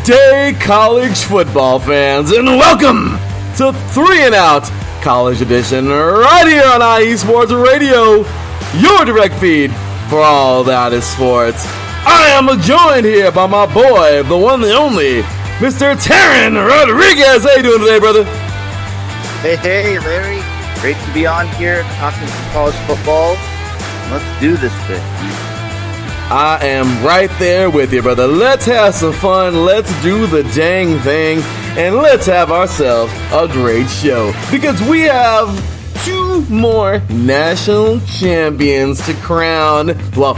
Day, college football fans, and welcome to 3 and Out College Edition right here on IE Sports Radio, your direct feed for all that is sports. I am joined here by my boy, the one and only, Mr. Teran Rodriguez. How you doing today, brother? Hey, Larry. Great to be on here talking some college football. Let's do this thing. I am right there with you, brother. Let's have some fun. Let's do the dang thing. And let's have ourselves a great show. Because we have 2 more national champions to crown. Well,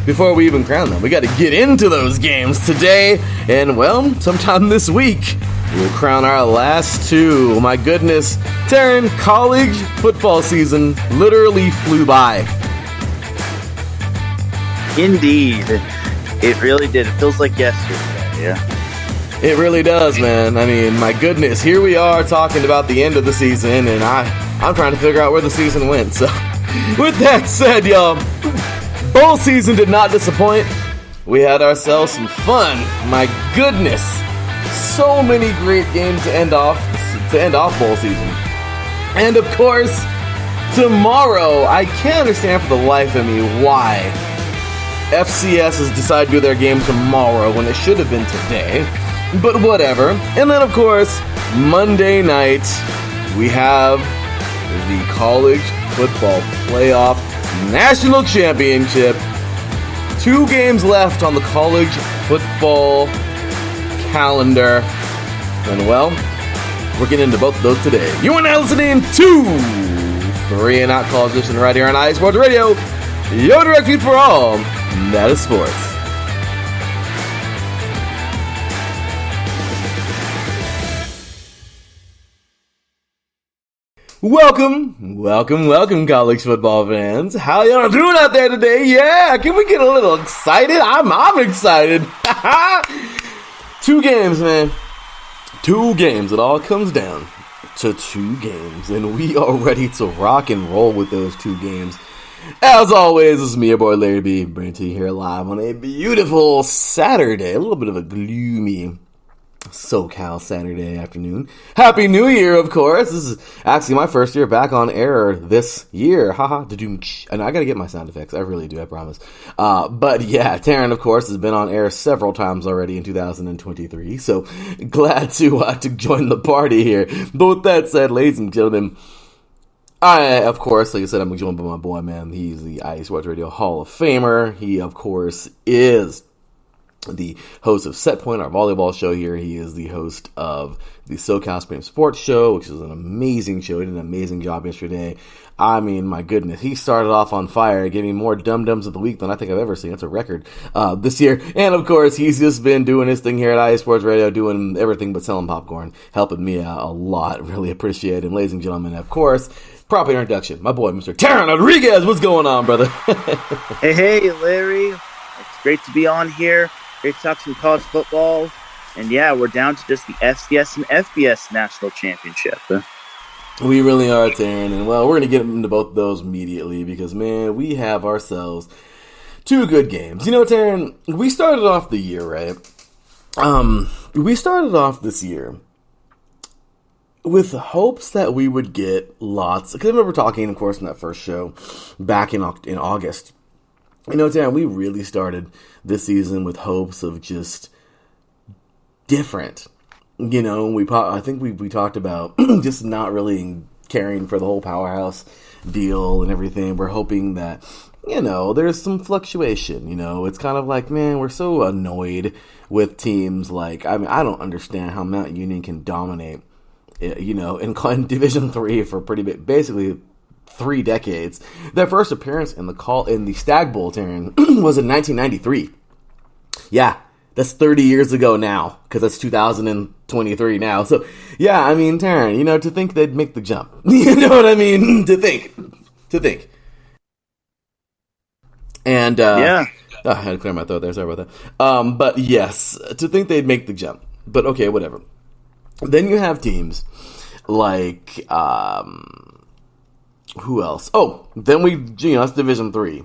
before we even crown them, we got to get into those games today. And, well, sometime this week, we'll crown our last 2. My goodness, Teran, college football season literally flew by. Indeed. It really did. It feels like yesterday, yeah. It really does, man. I mean, my goodness, here we are talking about the end of the season, and I'm trying to figure out where the season went. So, with that said, y'all, bowl season did not disappoint. We had ourselves some fun. My goodness, so many great games to end off bowl season. And of course, tomorrow, I can't understand for the life of me why FCS has decided to do their game tomorrow when it should have been today, but whatever. And then, of course, Monday night, we have the College Football Playoff National Championship. 2 games left on the college football calendar. And, well, we're getting into both of those today. You are now listening to 3 and Out College Edition right here on IE Sports Radio, your direct feed for all that is sports. Welcome, college football fans. How y'all doing out there today? Yeah, can we get a little excited? I'm excited. 2 games, man. 2 games. It all comes down to 2 games, and we are ready to rock and roll with those 2 games. As always, it's me, your boy Larry B, bringing to you here live on a beautiful Saturday, a little bit of a gloomy SoCal Saturday afternoon. Happy New Year, of course. This is actually my first year back on air this year. Haha, and I gotta get my sound effects. I really do, I promise. But yeah, Teran, of course, has been on air several times already in 2023, so glad to join the party here. But with that said, ladies and gentlemen, of course, like I said, I'm joined by my boy, man. He's the IE Sports Radio Hall of Famer. He, of course, is the host of Set Point, our volleyball show here. He is the host of the SoCal Spring Sports Show, which is an amazing show. He did an amazing job yesterday. I mean, my goodness, he started off on fire, giving more dum-dums of the week than I think I've ever seen. It's a record this year. And, of course, he's just been doing his thing here at IE Sports Radio, doing everything but selling popcorn, helping me out a lot. Really appreciate him. Ladies and gentlemen, of course, proper introduction, my boy, Mr. Teran Rodriguez. What's going on, brother? Hey, Larry. It's great to be on here. Great to talk some college football. And, yeah, we're down to just the FCS and FBS National Championship. We really are, Teran. And, well, we're going to get into both of those immediately because, man, we have ourselves 2 good games. You know, Teran, we started off the year, right? We started off this year with hopes that we would get lots, because I remember talking, of course, in that first show back in August. You know, Teran, we really started this season with hopes of just different. You know, I think we talked about just not really caring for the whole powerhouse deal and everything. We're hoping that, you know, there's some fluctuation. You know, it's kind of like, man, we're so annoyed with teams like, I mean, I don't understand how Mount Union can dominate, you know, in Division III for pretty big, basically 3 decades. Their first appearance in the Stag Bowl, Teran, was in 1993. Yeah, that's 30 years ago now, because that's 2023 now. So, yeah, I mean, Teran, you know, to think they'd make the jump. You know what I mean? To think. And, yeah. I had to clear my throat there, sorry about that. But yes, to think they'd make the jump. But okay, whatever. Then you have teams like, who else? Oh, then that's Division III.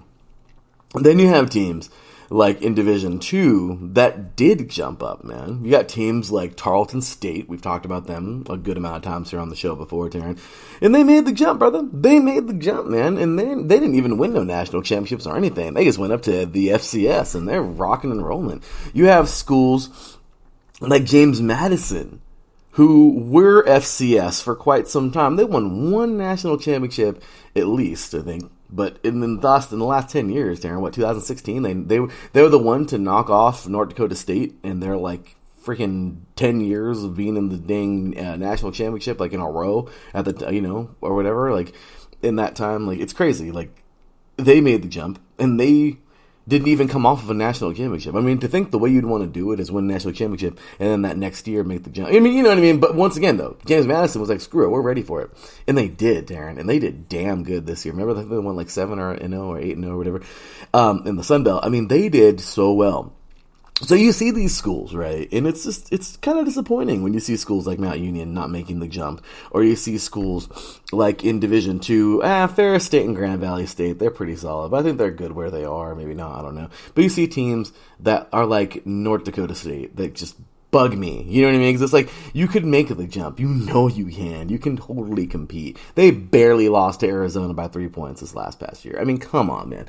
Then you have teams like in Division II that did jump up, man. You got teams like Tarleton State. We've talked about them a good amount of times here on the show before, Teran. And they made the jump, brother. They made the jump, man. And they didn't even win no national championships or anything. They just went up to the FCS, and they're rocking and rolling. You have schools like James Madison, who were FCS for quite some time. They won one national championship at least, I think. But in the last 10 years, Darren, 2016, they were the one to knock off North Dakota State, and they're like freaking 10 years of being in the dang national championship, like in a row at the, or whatever. Like in that time, like it's crazy. Like they made the jump, and they didn't even come off of a national championship. I mean, to think the way you'd want to do it is win a national championship and then that next year make the jump. I mean, you know what I mean? But once again, though, James Madison was like, screw it, we're ready for it. And they did, Darren. And they did damn good this year. Remember they won like 7-0 or 8-0 or whatever in the Sun Belt. I mean, they did so well. So you see these schools, right? And it's kind of disappointing when you see schools like Mount Union not making the jump, or you see schools like in Division II, Ferris State and Grand Valley State, they're pretty solid, but I think they're good where they are, maybe not, I don't know. But you see teams that are like North Dakota State that just bug me, you know what I mean? Because it's like, you could make the jump, you can totally compete. They barely lost to Arizona by 3 points this past year. I mean, come on, man.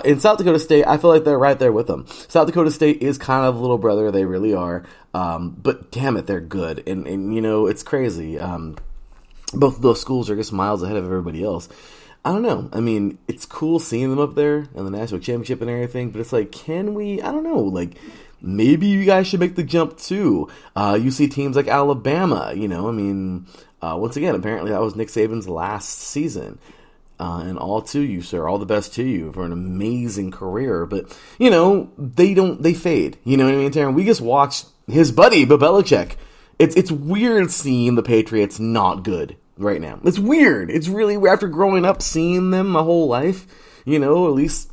In South Dakota State, I feel like they're right there with them. South Dakota State is kind of a little brother, they really are, but damn it, they're good, and it's crazy. Both of those schools are just miles ahead of everybody else. I don't know. I mean, it's cool seeing them up there in the national championship and everything, but it's like, can we? I don't know, like, maybe you guys should make the jump too. You see teams like Alabama, once again, apparently that was Nick Saban's last season. And all to you, sir. All the best to you for an amazing career. But, they fade. You know what I mean, Teran? We just watched his buddy, Bill Belichick. It's weird seeing the Patriots not good right now. It's weird. It's really weird. After growing up seeing them my whole life, at least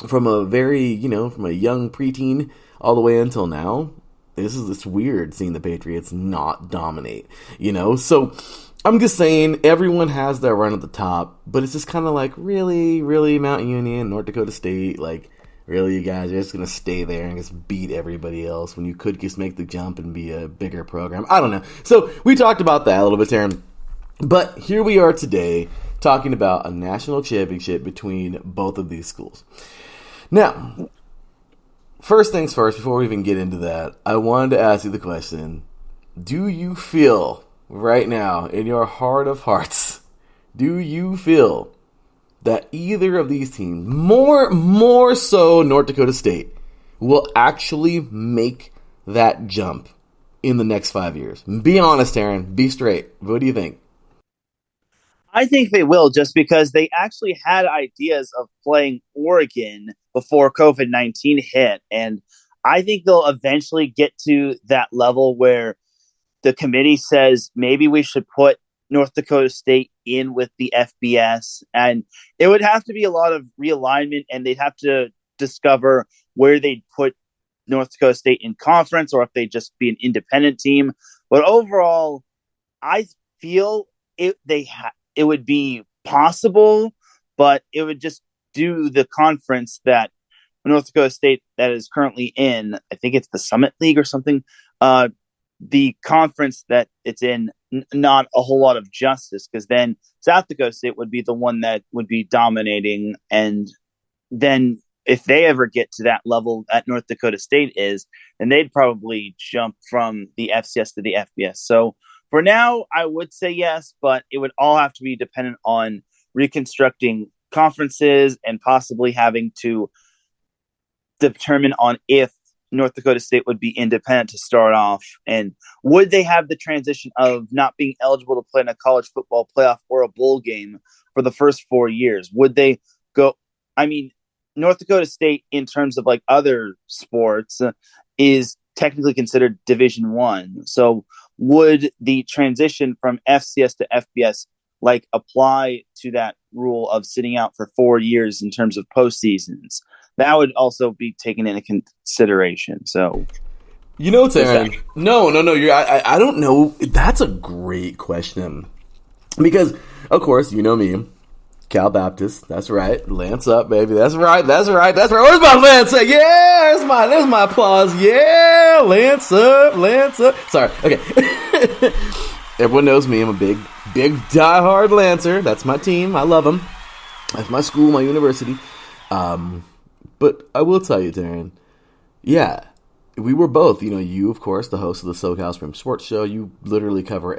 from a very, from a young preteen all the way until now, it's weird seeing the Patriots not dominate, So I'm just saying everyone has their run at the top, but it's just kind of like, really, really, Mount Union, North Dakota State, like, really, you guys are just going to stay there and just beat everybody else when you could just make the jump and be a bigger program. I don't know. So we talked about that a little bit, Teran. But here we are today talking about a national championship between both of these schools. Now, first things first, before we even get into that, I wanted to ask you the question, do you feel right now, in your heart of hearts, do you feel that either of these teams, more so North Dakota State, will actually make that jump in the next 5 years? Be honest, Teran. Be straight. What do you think? I think they will, just because they actually had ideas of playing Oregon before COVID-19 hit. And I think they'll eventually get to that level where the committee says maybe we should put North Dakota State in with the FBS. And it would have to be a lot of realignment, and they'd have to discover where they'd put North Dakota State in conference, or if they'd just be an independent team. But overall, I feel it would be possible, but it would just do the conference that North Dakota State that is currently in. I think it's the Summit League or something. The conference that it's in, not a whole lot of justice, because then South Dakota State would be the one that would be dominating. And then if they ever get to that level that North Dakota State is, then they'd probably jump from the FCS to the FBS. So for now, I would say yes, but it would all have to be dependent on reconstructing conferences and possibly having to determine on if North Dakota State would be independent to start off, and would they have the transition of not being eligible to play in a college football playoff or a bowl game for the first 4 years? Would they go? I mean, North Dakota State, in terms of like other sports, is technically considered Division I. So would the transition from FCS to FBS like apply to that rule of sitting out for 4 years in terms of postseasons? That would also be taken into consideration. So, Teran, no. I don't know. That's a great question, because, of course, you know me. Cal Baptist. That's right. Lance up, baby. That's right. Where's my Lance at? Yeah, there's my applause. Yeah, Lance up. Sorry. Okay. Everyone knows me. I'm a big diehard Lancer. That's my team. I love them. That's my school, my university. But I will tell you, Teran, yeah, we were both, you, of course, the host of the SoCal Supreme Sports Show. You literally cover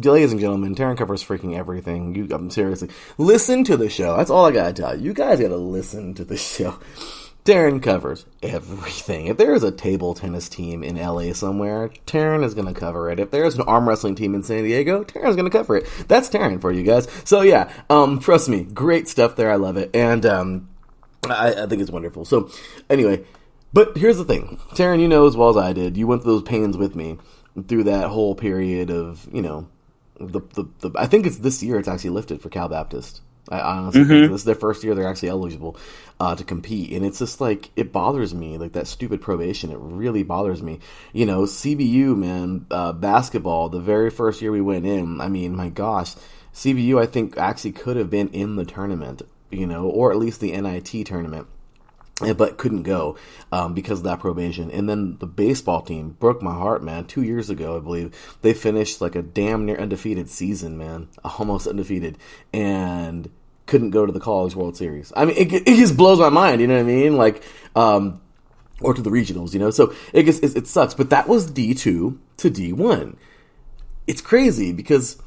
ladies and gentlemen, Teran covers freaking everything. Seriously, listen to the show. That's all I gotta tell you. You guys gotta listen to the show. Teran covers everything. If there's a table tennis team in LA somewhere, Teran is gonna cover it. If there's an arm wrestling team in San Diego, Teran's gonna cover it. That's Teran for you guys. So yeah, trust me, great stuff there. I love it, and I think it's wonderful. So anyway. But here's the thing, Teran, you know as well as I did, you went through those pains with me through that whole period of, I think it's this year it's actually lifted for Cal Baptist. I honestly think this is their first year they're actually eligible to compete. And it's just like, it bothers me, like that stupid probation. It really bothers me. CBU, man, basketball, the very first year we went in, I mean, my gosh, CBU I think actually could have been in the tournament, or at least the NIT tournament. But couldn't go because of that probation. And then the baseball team broke my heart, man. 2 years ago, I believe, they finished like a damn near undefeated season, man. Almost undefeated. And couldn't go to the College World Series. I mean, it just blows my mind, you know what I mean? Like, or to the regionals, So it sucks. But that was D2 to D1. It's crazy because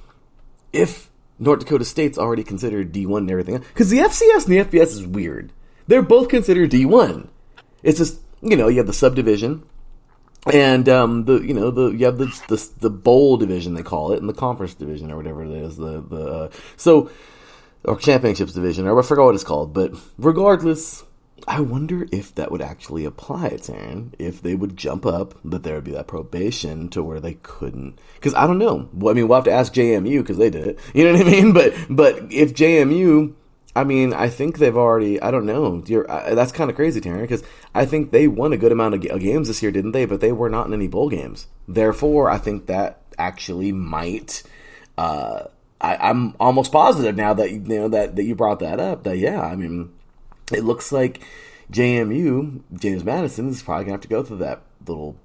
if North Dakota State's already considered D1 and everything, because the FCS and the FBS is weird. They're both considered D1. It's just, you have the subdivision and you have the bowl division, they call it, and the conference division or whatever it is, or championships division, or I forgot what it's called. But regardless, I wonder if that would actually apply, Teran, if they would jump up, that there would be that probation to where they couldn't. Because I don't know. Well, I mean, we'll have to ask JMU because they did it. You know what I mean? But if JMU, I mean, I think they've already, I don't know. That's kind of crazy, Teran, because I think they won a good amount of games this year, didn't they? But they were not in any bowl games. Therefore, I think that actually might, I'm almost positive now that, that you brought that up, that, yeah, I mean, it looks like JMU, James Madison, is probably going to have to go through that little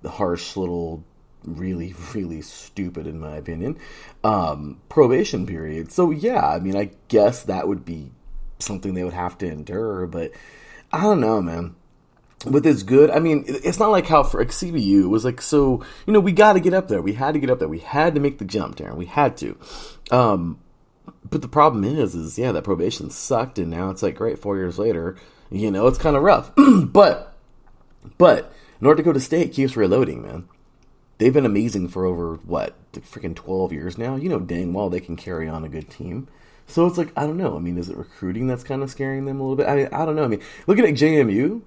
harsh little, really, really stupid, in my opinion, probation period. So yeah, I mean, I guess that would be something they would have to endure, but I don't know, man. With this good, I mean, it's not like how for CBU it was like, so, we got to get up there. We had to get up there. We had to make the jump, Teran. We had to. But the problem is, yeah, that probation sucked, and now it's like, great, 4 years later, it's kind of rough. But North Dakota State keeps reloading, man. They've been amazing for over, freaking 12 years now. Dang well they can carry on a good team. So it's like, I don't know. I mean, is it recruiting that's kind of scaring them a little bit? I mean, I don't know. I mean, looking at JMU,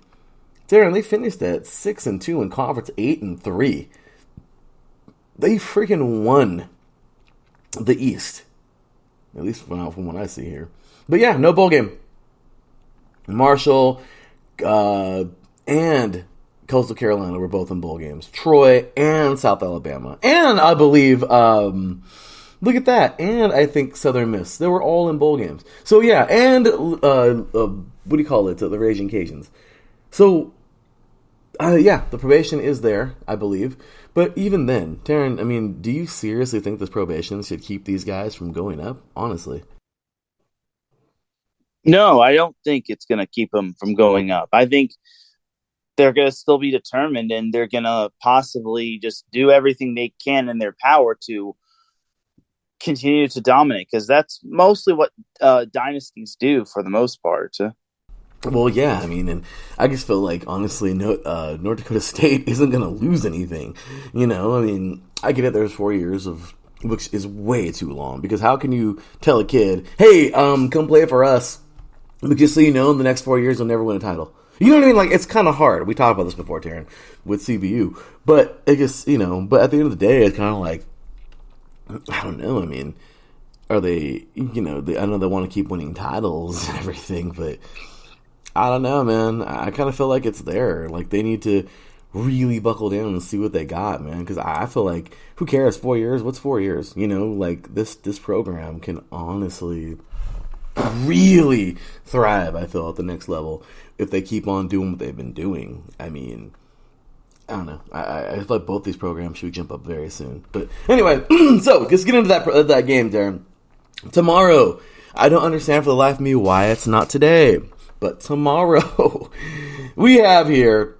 Teran, they finished at 6-2 in conference, 8-3. They freaking won the East. At least from what I see here. But yeah, no bowl game. Marshall and Coastal Carolina were both in bowl games. Troy and South Alabama. And I believe, look at that. And I think Southern Miss. They were all in bowl games. So yeah, and what do you call it? The Raging Cajuns. So, yeah, the probation is there, I believe. But even then, Teran, I mean, do you seriously think this probation should keep these guys from going up? Honestly. No, I don't think it's going to keep them from going up. I think they're going to still be determined, and they're going to possibly just do everything they can in their power to continue to dominate, because that's mostly what dynasties do for the most part. Well, yeah, I mean, and I just feel like, honestly, North Dakota State isn't going to lose anything. I mean, I get it, there's 4 years of, which is way too long, because how can you tell a kid, hey, come play for us, but just so you know, in the next 4 years, you'll never win a title. You know what I mean? Like, it's kind of hard. We talked about this before, Teran, with CBU. But I guess, but at the end of the day, it's kind of like, I don't know. I mean, are they, I know they want to keep winning titles and everything, but I don't know, man. I kind of feel like it's there. Like, they need to really buckle down and see what they got, man. Because I feel like, who cares? 4 years? What's 4 years? Like, this program can honestly really thrive, I feel, at the next level if they keep on doing what they've been doing. I mean, I don't know. I feel like both these programs should jump up very soon. But anyway, so let's get into that game, Darren. Tomorrow, I don't understand for the life of me why it's not today. But tomorrow, we have here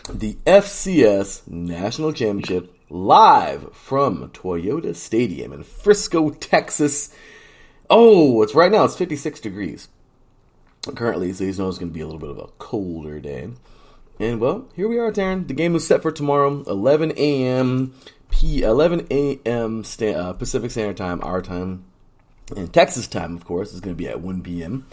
the FCS National Championship live from Toyota Stadium in Frisco, Texas. Oh, it's right now. It's 56 degrees currently, so you know it's going to be a little bit of a colder day. And, well, here we are, Teran. The game is set for tomorrow, 11 a.m. Pacific Standard Time, our time. And Texas time, of course, is going to be at 1 p.m.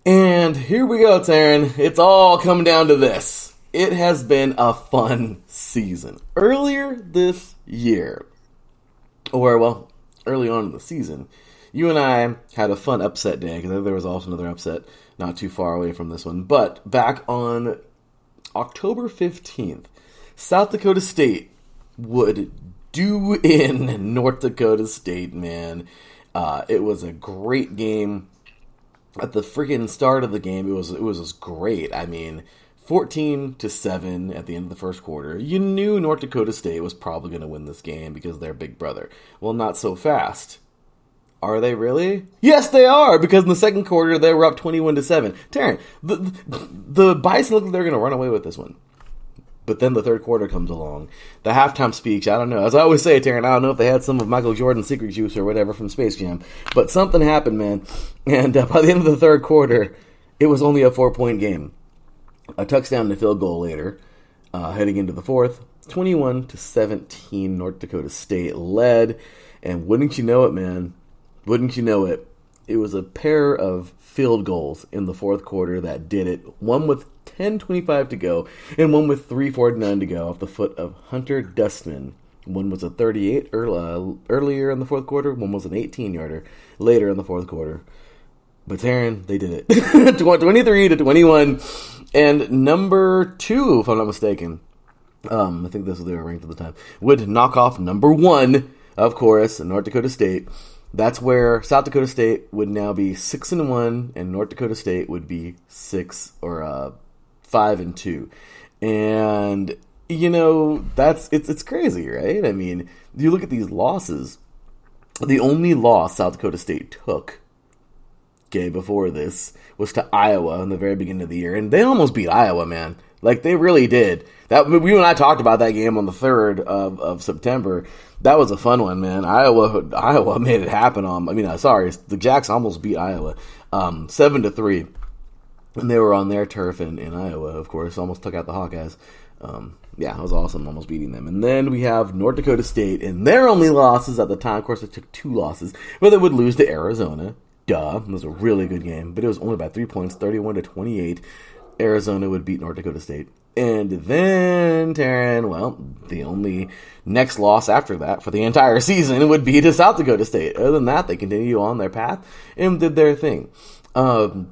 And here we go, Teran. It's all coming down to this. It has been a fun season. Earlier this year, early on in the season, you and I had a fun upset day, because there was also another upset not too far away from this one. But back on October 15th, South Dakota State would do in North Dakota State, man. It was a great game. At the freaking start of the game, it was just great. I mean, 14-7 at the end of the first quarter. You knew North Dakota State was probably going to win this game because they're big brother. Well, not so fast. Are they really? Yes, they are, because in the second quarter, they were up 21-7. Teran, the Bison look like they're going to run away with this one. But then the third quarter comes along. The halftime speech, I don't know. As I always say, Teran, I don't know if they had some of Michael Jordan's secret juice or whatever from Space Jam. But something happened, man. And by the end of the third quarter, it was only a 4-point game. A touchdown and a field goal later, heading into the fourth. 21-17, North Dakota State led. And wouldn't you know it, man? Wouldn't you know it? It was a pair of field goals in the fourth quarter that did it. One with 10:25 to go, and one with 3:49 to go off the foot of Hunter Dustman. One was a 38 earlier in the fourth quarter. One was an 18-yarder later in the fourth quarter. But Teran, they did it. 23-21. And number 2, if I'm not mistaken, I think this was they were ranked at the time, would knock off number 1, of course, North Dakota State. That's where South Dakota State would now be 6-1, and North Dakota State would be 5-2. And you know, it's crazy, right? I mean, you look at these losses. The only loss South Dakota State took, before this, was to Iowa in the very beginning of the year, and they almost beat Iowa, man. Like, they really did. That we and I talked about that game on the 3rd of September. That was a fun one, man. Iowa made it happen. The Jacks almost beat Iowa 7-3, and they were on their turf in Iowa, of course. Almost took out the Hawkeyes. Yeah, it was awesome, almost beating them. And then we have North Dakota State, and their only losses at the time, of course, they took 2 losses, but they would lose to Arizona. Duh, it was a really good game, but it was only by 3 points, 31-28. Arizona would beat North Dakota State. And then, Teran, well, the only next loss after that for the entire season would be to South Dakota State. Other than that, they continue on their path and did their thing. I'll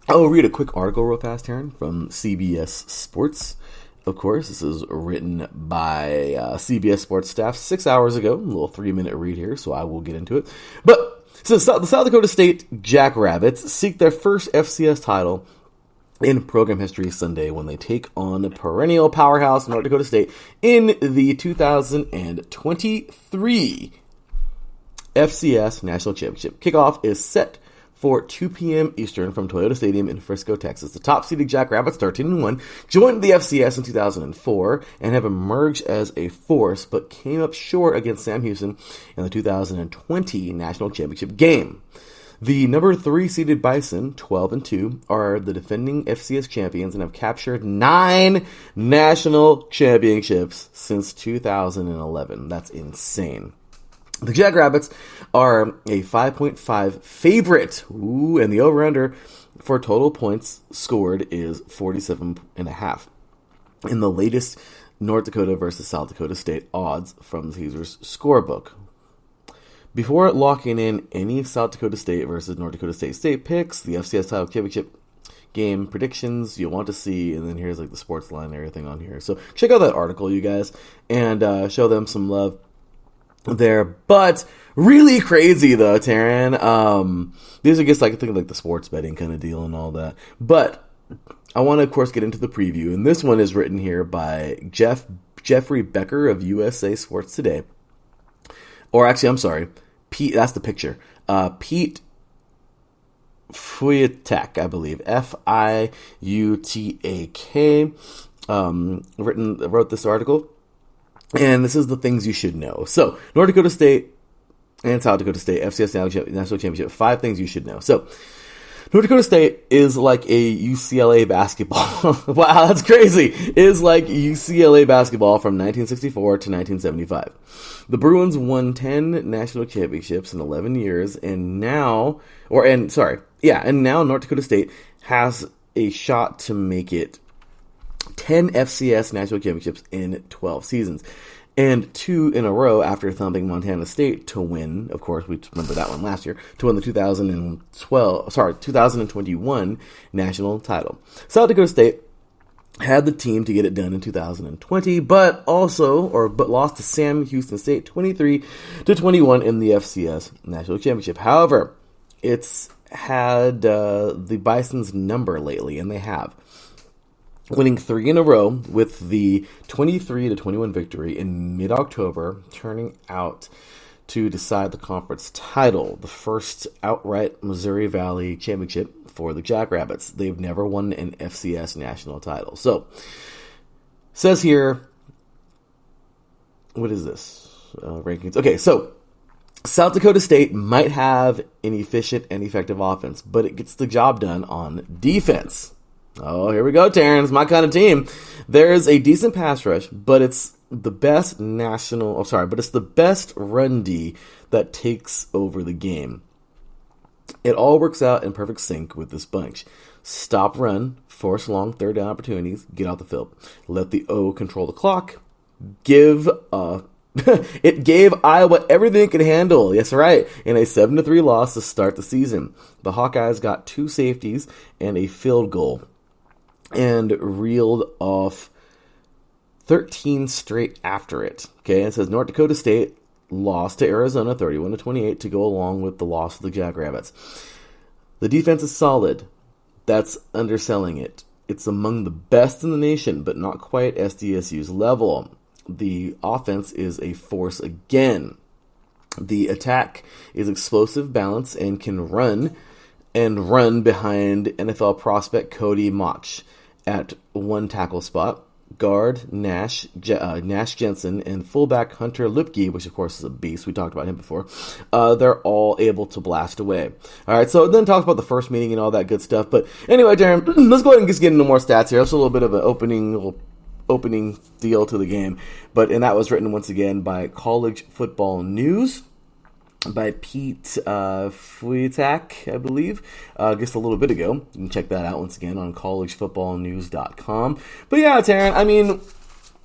read a quick article real fast, Teran, from CBS Sports. Of course, this is written by CBS Sports staff 6 hours ago. A little 3-minute read here, so I will get into it. But so the South Dakota State Jackrabbits seek their first FCS title in program history Sunday when they take on the perennial powerhouse North Dakota State in the 2023 FCS National Championship. Kickoff is set for 2 p.m. Eastern from Toyota Stadium in Frisco, Texas. The top-seeded Jackrabbits, 13-1, joined the FCS in 2004 and have emerged as a force, but came up short against Sam Houston in the 2020 National Championship game. The number 3 seeded Bison, 12-2, are the defending FCS champions and have captured 9 national championships since 2011. That's insane. The Jackrabbits are a 5.5 favorite. Ooh, and the over-under for total points scored is 47.5. In the latest North Dakota versus South Dakota State odds from Caesars scorebook. Before locking in any South Dakota State versus North Dakota State picks, the FCS title championship game predictions you'll want to see, and then here's like the sports line and everything on here. So check out that article, you guys, and show them some love. there. But really crazy though, Teran. These are just like I think like the sports betting kind of deal and all that. But I want to of course get into the preview, and this one is written here by Jeffrey Becker of USA Sports Today. Or actually, I'm sorry, Pete. That's the picture. Pete Fiutak, I believe, Fiutak, wrote this article, and this is the things you should know. So, North Dakota State and South Dakota State, FCS National Championship, 5 things you should know. So, North Dakota State is like a UCLA basketball. Wow, that's crazy. Is like UCLA basketball from 1964 to 1975. The Bruins won 10 national championships in 11 years, and now North Dakota State has a shot to make it 10 FCS national championships in 12 seasons. And 2 in a row after thumping Montana State to win, of course, we remember that one last year, to win the 2021 national title. South Dakota State had the team to get it done in 2020, but lost to Sam Houston State 23-21 in the FCS national championship. However, it's had the Bison's number lately, and they have, winning 3 in a row with the 23-21 victory in mid-October, turning out to decide the conference title, the first outright Missouri Valley championship for the Jackrabbits. They've never won an FCS national title. So, says here, what is this? Rankings. Okay, so South Dakota State might have an efficient and effective offense, but it gets the job done on defense. Oh, here we go, Teran. It's my kind of team. There's a decent pass rush, but it's the best run D that takes over the game. It all works out in perfect sync with this bunch. Stop run, force long third down opportunities, get out the field. Let the O control the clock. It gave Iowa everything it could handle. Yes, right. In a 7-3 loss to start the season. The Hawkeyes got 2 safeties and a field goal, and reeled off 13 straight after it. Okay, it says North Dakota State lost to Arizona 31-28 to go along with the loss of the Jackrabbits. The defense is solid. That's underselling it. It's among the best in the nation, but not quite SDSU's level. The offense is a force again. The attack is explosive, balanced, and can run behind NFL prospect Cody Mauch at one tackle spot. Guard Nash Jensen and fullback Hunter Lipke, which of course is a beast. We talked about him before. They're all able to blast away. All right, so then talk about the first meeting and all that good stuff. But anyway, Darren, let's go ahead and just get into more stats here. That's a little bit of an opening deal to the game. And that was written once again by College Football News, by Pete Fiutak, I believe, just a little bit ago. You can check that out once again on collegefootballnews.com. But yeah, Teran, I mean,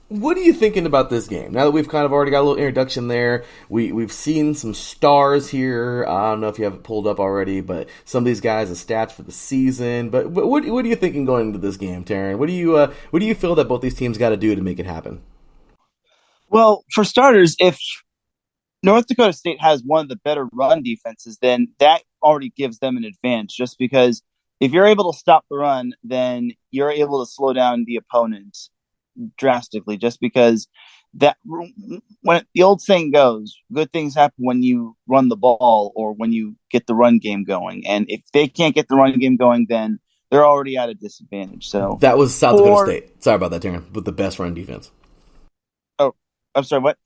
what are you thinking about this game? Now that we've kind of already got a little introduction there, we've seen some stars here. I don't know if you have it pulled up already, but some of these guys are stats for the season. But what are you thinking going into this game, Teran? What do you feel that both these teams got to do to make it happen? Well, for starters, if North Dakota State has one of the better run defenses, then that already gives them an advantage, just because if you're able to stop the run, then you're able to slow down the opponent drastically, just because that, when the old saying goes, good things happen when you run the ball or when you get the run game going. And if they can't get the run game going, then they're already at a disadvantage. So that was South Dakota State. Sorry about that, Teran, with the best run defense. Oh, I'm sorry, what?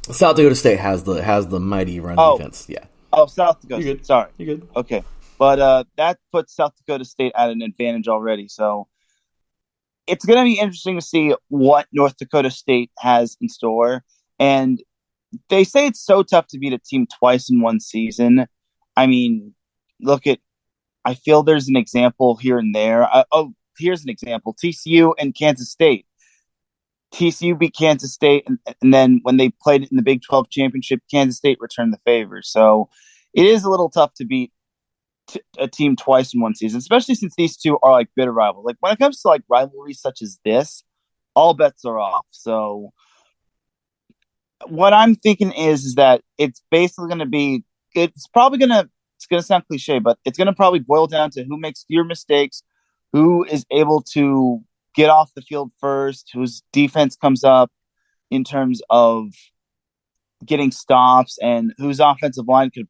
South Dakota State has the mighty run defense. Yeah. Oh, South Dakota. You're good. Sorry. You're good. Okay. But that puts South Dakota State at an advantage already. So it's going to be interesting to see what North Dakota State has in store. And they say it's so tough to beat a team twice in one season. I mean, I feel there's an example here and there. Here's an example. TCU and Kansas State. TCU beat Kansas State, and then when they played in the Big 12 championship, Kansas State returned the favor. So it is a little tough to beat a team twice in one season, especially since these two are like bitter rivals. Like when it comes to like rivalries such as this, all bets are off. So What I'm thinking is that it's basically going to be. It's probably going to. It's going to sound cliche, but it's going to probably boil down to who makes fewer mistakes, who is able to get off the field first, whose defense comes up in terms of getting stops, and whose offensive line could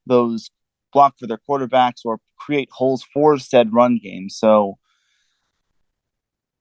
those block for their quarterbacks or create holes for said run game. So,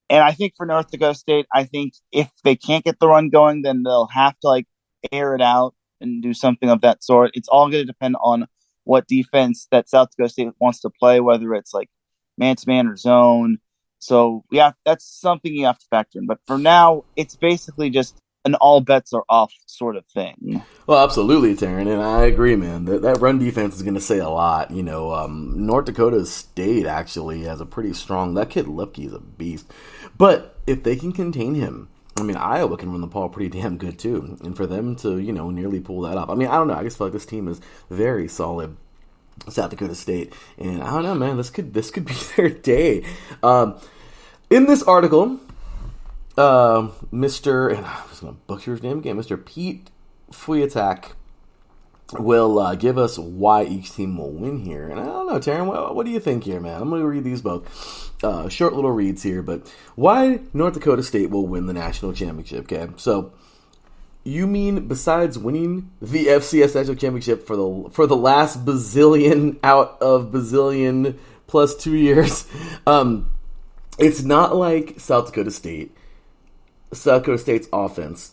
and I think for North Dakota State, I think if they can't get the run going, then they'll have to like air it out and do something of that sort. It's all going to depend on what defense that South Dakota State wants to play, whether it's like man to man or zone. So yeah, that's something you have to factor in. But for now, it's basically just an all bets are off sort of thing. Well, absolutely, Teran, and I agree, man. That run defense is going to say a lot. North Dakota State actually has a pretty strong. That kid Lipke is a beast, but if they can contain him, I mean, Iowa can run the ball pretty damn good too, and for them to nearly pull that off. I mean, I don't know. I just feel like this team is very solid. South Dakota State, and I don't know, man. This could be their day. In this article, Mr. and I'm just going to butcher his name again, Mr. Pete Fuyatak will give us why each team will win here. And I don't know, Teran, what do you think here, man? I'm going to read these both. Short little reads here, but why North Dakota State will win the national championship, okay? So, you mean besides winning the FCS National Championship for the last bazillion out of bazillion plus 2 years, it's not like South Dakota State's offense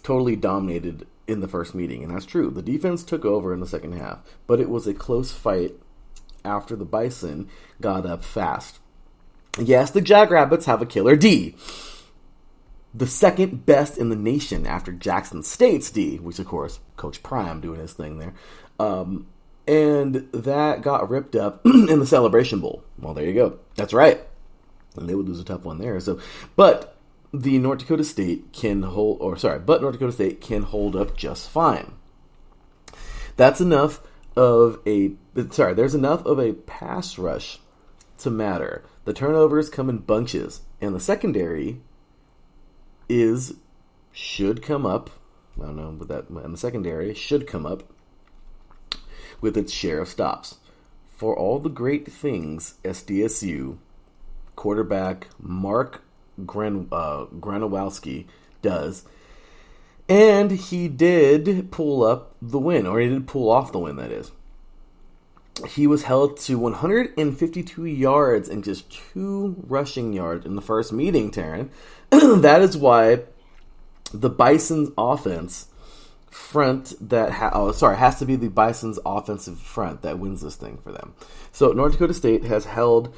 totally dominated in the first meeting, and that's true. The defense took over in the second half, but it was a close fight after the Bison got up fast. Yes, the Jackrabbits have a killer D. The second best in the nation after Jackson State's D, which of course, Coach Prime doing his thing there. And that got ripped up in the Celebration Bowl. Well, there you go. That's right. And they would lose a tough one there. But North Dakota State can hold up just fine. There's enough of a pass rush to matter. The turnovers come in bunches, and the secondary should come up. I don't know, but and the secondary should come up with its share of stops. For all the great things SDSU quarterback Mark Granowowski does, and he did pull up the win, or he did pull off the win, that is. He was held to 152 yards and just 2 rushing yards in the first meeting, Teran. That is why the Bison's offense front has to be the Bison's offensive front that wins this thing for them. So North Dakota State was held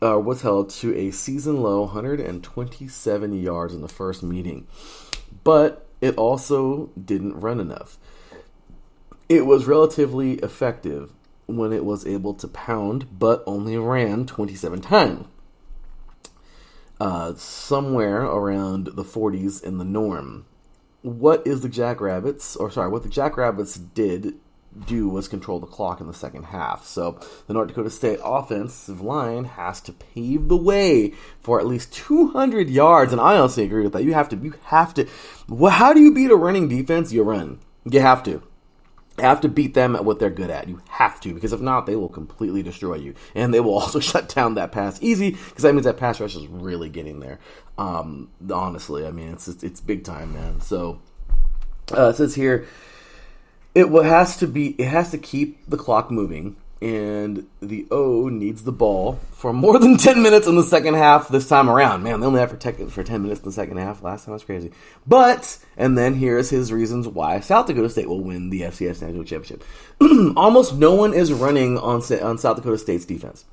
to a season low 127 yards in the first meeting, but it also didn't run enough. It was relatively effective when it was able to pound, but only ran 27 times. Somewhere around the 40s in the norm. What the Jackrabbits did do was control the clock in the second half. So the North Dakota State offensive line has to pave the way for at least 200 yards, and I honestly agree with that. You have to. Well, how do you beat a running defense? You run. You have to. You have to beat them at what they're good at. You have to, because if not, they will completely destroy you. And they will also shut down that pass easy, because that means that pass rush is really getting there. Honestly, I mean, it's big time, man. So it says here, it has to keep the clock moving, and the O needs the ball for more than 10 minutes in the second half this time around. Man, they only have protected for 10 minutes in the second half. Last time was crazy. But, and then here's his reasons why South Dakota State will win the FCS National Championship. Almost no one is running on South Dakota State's defense.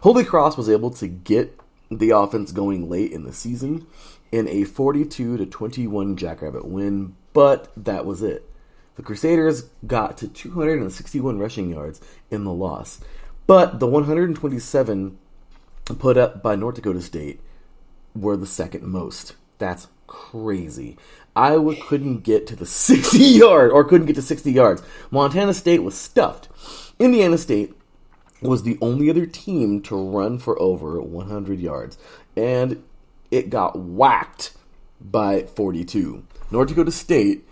Holy Cross was able to get the offense going late in the season in a 42-21 Jackrabbit win, but that was it. The Crusaders got to 261 rushing yards in the loss, but the 127 put up by North Dakota State were the second most. That's crazy. Iowa couldn't get to 60 yards. Montana State was stuffed. Indiana State was the only other team to run for over 100 yards, and it got whacked by 42. North Dakota State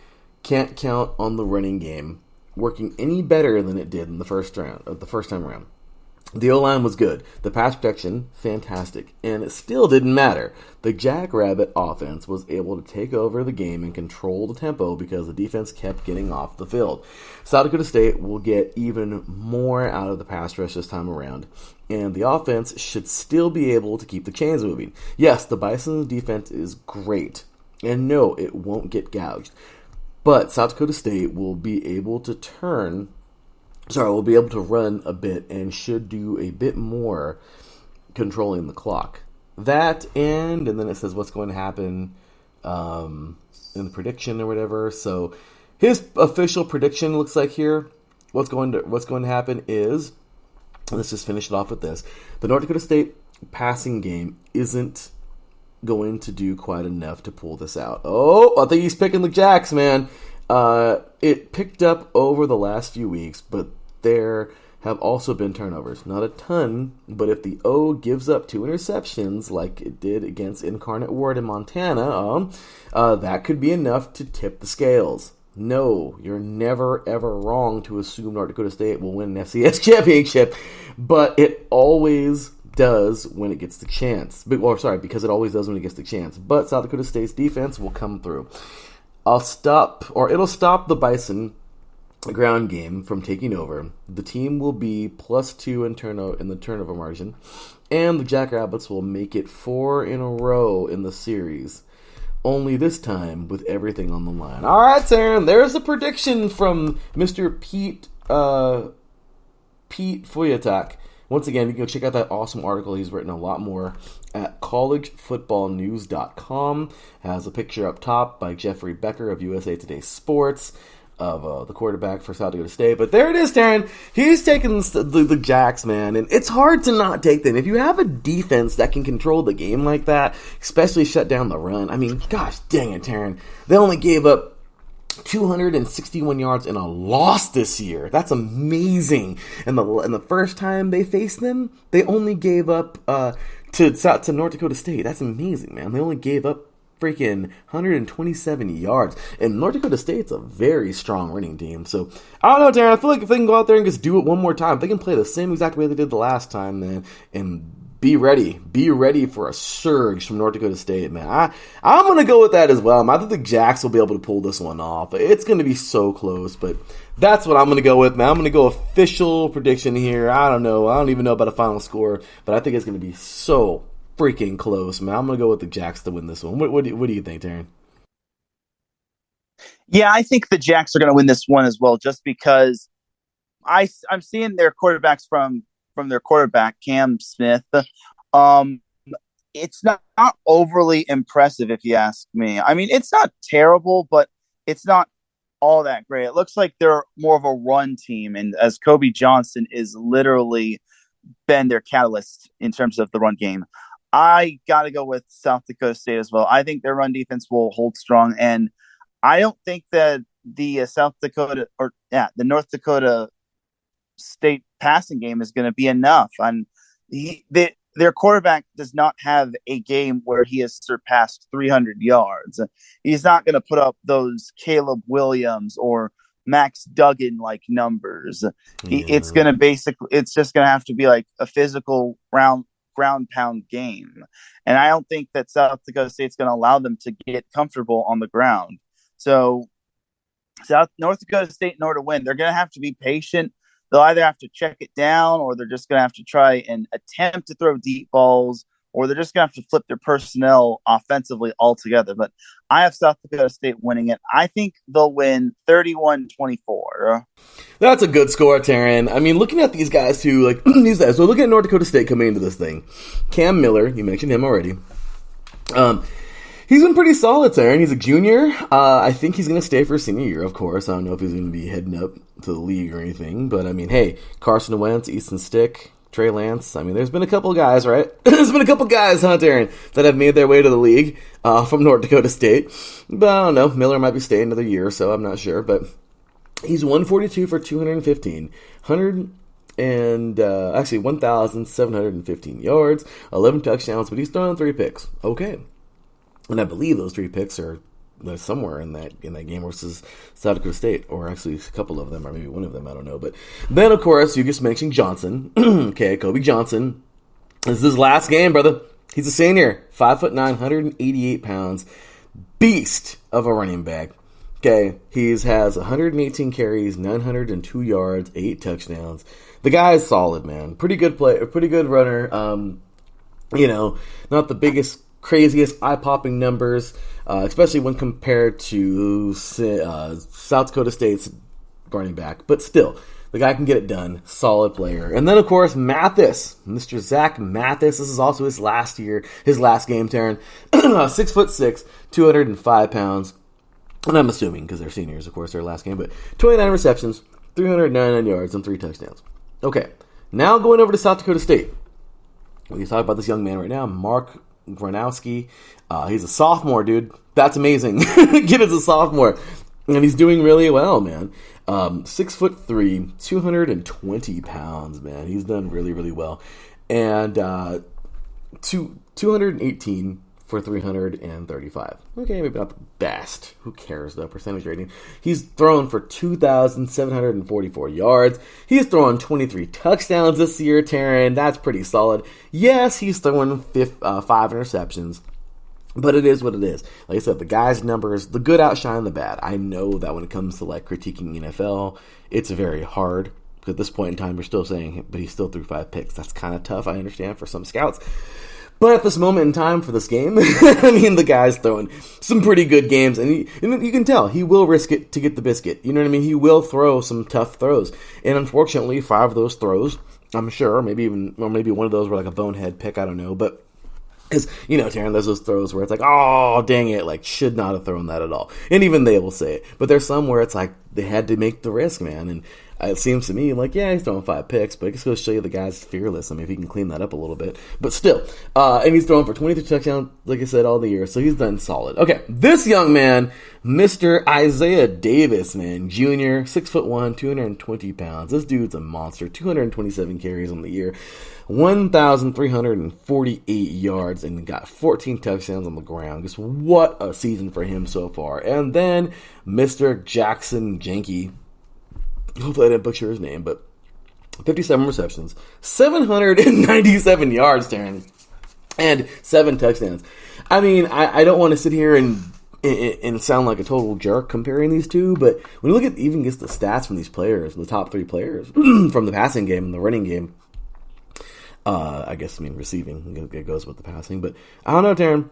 can't count on the running game working any better than it did in the first time around. The O-line was good. The pass protection, fantastic. And it still didn't matter. The Jackrabbit offense was able to take over the game and control the tempo because the defense kept getting off the field. South Dakota State will get even more out of the pass rush this time around. And the offense should still be able to keep the chains moving. Yes, the Bison's defense is great. And no, it won't get gouged. But South Dakota State will be able to we'll be able to run a bit and should do a bit more controlling the clock. That and then it says what's going to happen in the prediction or whatever. So his official prediction looks like here. What's going to happen is, let's just finish it off with this. The North Dakota State passing game isn't going to do quite enough to pull this out. Oh, I think he's picking the Jacks, man. It picked up over the last few weeks, but there have also been turnovers. Not a ton, but if the O gives up 2 interceptions like it did against Incarnate Word in Montana, that could be enough to tip the scales. No, you're never, ever wrong to assume North Dakota State will win an FCS championship, but it always does when it gets the chance. Because it always does when it gets the chance. But South Dakota State's defense will come through. It'll stop the Bison ground game from taking over. The team will be +2 in the turnover margin, and the Jackrabbits will make it 4 in a row in the series. Only this time with everything on the line. All right, Teran, there's a prediction from Mr. Pete Foyatak. Once again, you can go check out that awesome article. He's written a lot more at collegefootballnews.com. Has a picture up top by Jeffrey Becker of USA Today Sports of the quarterback for South Dakota State. But there it is, Teran. He's taking the Jacks, man. And it's hard to not take them. If you have a defense that can control the game like that, especially shut down the run, I mean, gosh dang it, Teran. They only gave up 261 yards in a loss this year. That's amazing. And the first time they faced them, they only gave up to North Dakota State. That's amazing, man. They only gave up freaking 127 yards. And North Dakota State's a very strong running team. So, I don't know, Teran. I feel like if they can go out there and just do it one more time, if they can play the same exact way they did the last time, man, and be ready for a surge from North Dakota State, man. I'm going to go with that as well. I think the Jacks will be able to pull this one off. It's going to be so close, but that's what I'm going to go with, man. I'm going to go official prediction here. I don't know. I don't even know about a final score, but I think it's going to be so freaking close, man. I'm going to go with the Jacks to win this one. What do you think, Teran? Yeah, I think the Jacks are going to win this one as well, just because I'm seeing their quarterbacks from their quarterback, Cam Smith. It's not overly impressive, if you ask me. I mean, it's not terrible, but it's not all that great. It looks like they're more of a run team, and as Kobe Johnson is literally been their catalyst in terms of the run game. I got to go with South Dakota State as well. I think their run defense will hold strong, and I don't think that the North Dakota State passing game is going to be enough. And their quarterback does not have a game where he has surpassed 300 yards. He's not going to put up those Caleb Williams or Max Duggan like numbers. Yeah. It's just going to have to be like a physical ground pound game. And I don't think that South Dakota State's going to allow them to get comfortable on the ground. So North Dakota State, in order to win, they're going to have to be patient. They'll either have to check it down, or they're just going to have to try and attempt to throw deep balls, or they're just going to have to flip their personnel offensively altogether. But I have South Dakota State winning it. I think they'll win 31-24. That's a good score, Teran. I mean, looking at these guys too, like these guys. So looking at North Dakota State coming into this thing, Cam Miller, you mentioned him already. He's been pretty solid, Teran. He's a junior. I think he's going to stay for his senior year, of course. I don't know if he's going to be heading up to the league or anything. But, I mean, hey, Carson Wentz, Easton Stick, Trey Lance. I mean, there's been a couple guys, right? There's been a couple guys, huh, Teran, that have made their way to the league from North Dakota State. But I don't know. Miller might be staying another year or so. I'm not sure. But he's 142 for 215. 1,715 yards, 11 touchdowns, but he's thrown 3 picks. Okay. And I believe those 3 picks are somewhere in that game versus South Dakota State, or actually a couple of them, or maybe one of them, I don't know. But then, of course, you just mentioned Johnson. Okay, Kobe Johnson. This is his last game, brother. He's a senior, 5'9", 188 pounds, beast of a running back. Okay, he has 118 carries, 902 yards, 8 touchdowns. The guy is solid, man. Pretty good player, pretty good runner. Not the biggest, craziest, eye-popping numbers, especially when compared to South Dakota State's running back. But still, the guy can get it done. Solid player. And then, of course, Mathis. Mr. Zach Mathis. This is also his last game, Teran. 6'6", 205 pounds. And I'm assuming, because they're seniors, of course, their last game. But 29 receptions, 399 yards, and 3 touchdowns. Okay, now going over to South Dakota State. We can talk about this young man right now, Mark Gronowski. He's a sophomore, dude. That's amazing. Kid is a sophomore. And he's doing really well, man. 6'3", 220 pounds, man. He's done really, really well. And 218 for 335. Okay, maybe not the best. Who cares, though? Percentage rating. He's thrown for 2,744 yards. He's thrown 23 touchdowns this year, Teran. That's pretty solid. Yes, he's thrown 5 interceptions. But it is what it is. Like I said, the guy's numbers, the good outshine the bad. I know that when it comes to critiquing NFL, it's very hard. Because at this point in time, you're still saying, but he still threw 5 picks. That's kind of tough, I understand, for some scouts. But at this moment in time for this game, the guy's throwing some pretty good games. And you can tell, he will risk it to get the biscuit. You know what I mean? He will throw some tough throws. And unfortunately, 5 of those throws, I'm sure, maybe one of those were a bonehead pick, I don't know. But because, Teran, there's those throws where it's oh, dang it, should not have thrown that at all. And even they will say it. But there's some where it's they had to make the risk, man. And it seems to me yeah, he's throwing 5 picks, but it just goes to show you the guy's fearless. I mean, if he can clean that up a little bit. But still, and he's throwing for 23 touchdowns, like I said, all the year. So he's done solid. Okay, this young man, Mr. Isaiah Davis, man, junior, 6'1", 220 pounds. This dude's a monster. 227 carries on the year. 1,348 yards and got 14 touchdowns on the ground. Just what a season for him so far. And then Mr. Jackson Jenke. Hopefully I didn't butcher his name, but 57 receptions, 797 yards, Teran, and 7 touchdowns. I mean, I don't want to sit here and sound like a total jerk comparing these two, but when you look at even just the stats from these players, the top 3 players from the passing game and the running game, receiving, it goes with the passing, but I don't know, Teran,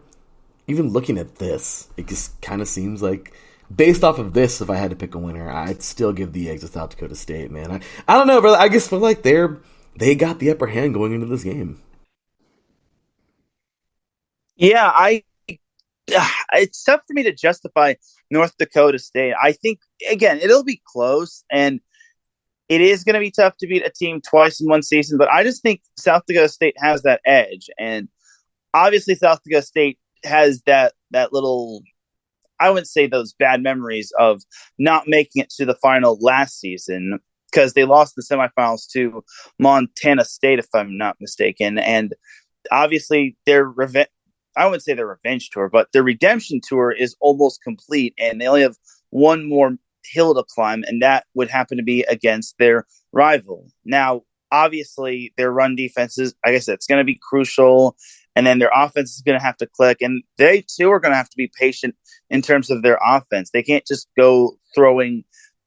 even looking at this, it just kind of seems like, based off of this, if I had to pick a winner, I'd still give the eggs to South Dakota State, man. I don't know, brother. I just feel like they got the upper hand going into this game. Yeah, it's tough for me to justify North Dakota State. I think, again, it'll be close, and it is going to be tough to beat a team twice in one season, but I just think South Dakota State has that edge. And obviously South Dakota State has that little, I wouldn't say those bad memories of not making it to the final last season, because they lost the semifinals to Montana State, if I'm not mistaken. And obviously I wouldn't say their revenge tour, but their redemption tour is almost complete, and they only have one more hill to climb, and that would happen to be against their rival. Now, obviously, their run defense is, like I said, it's going to be crucial, and then their offense is going to have to click, and they too are going to have to be patient in terms of their offense. They can't just go throwing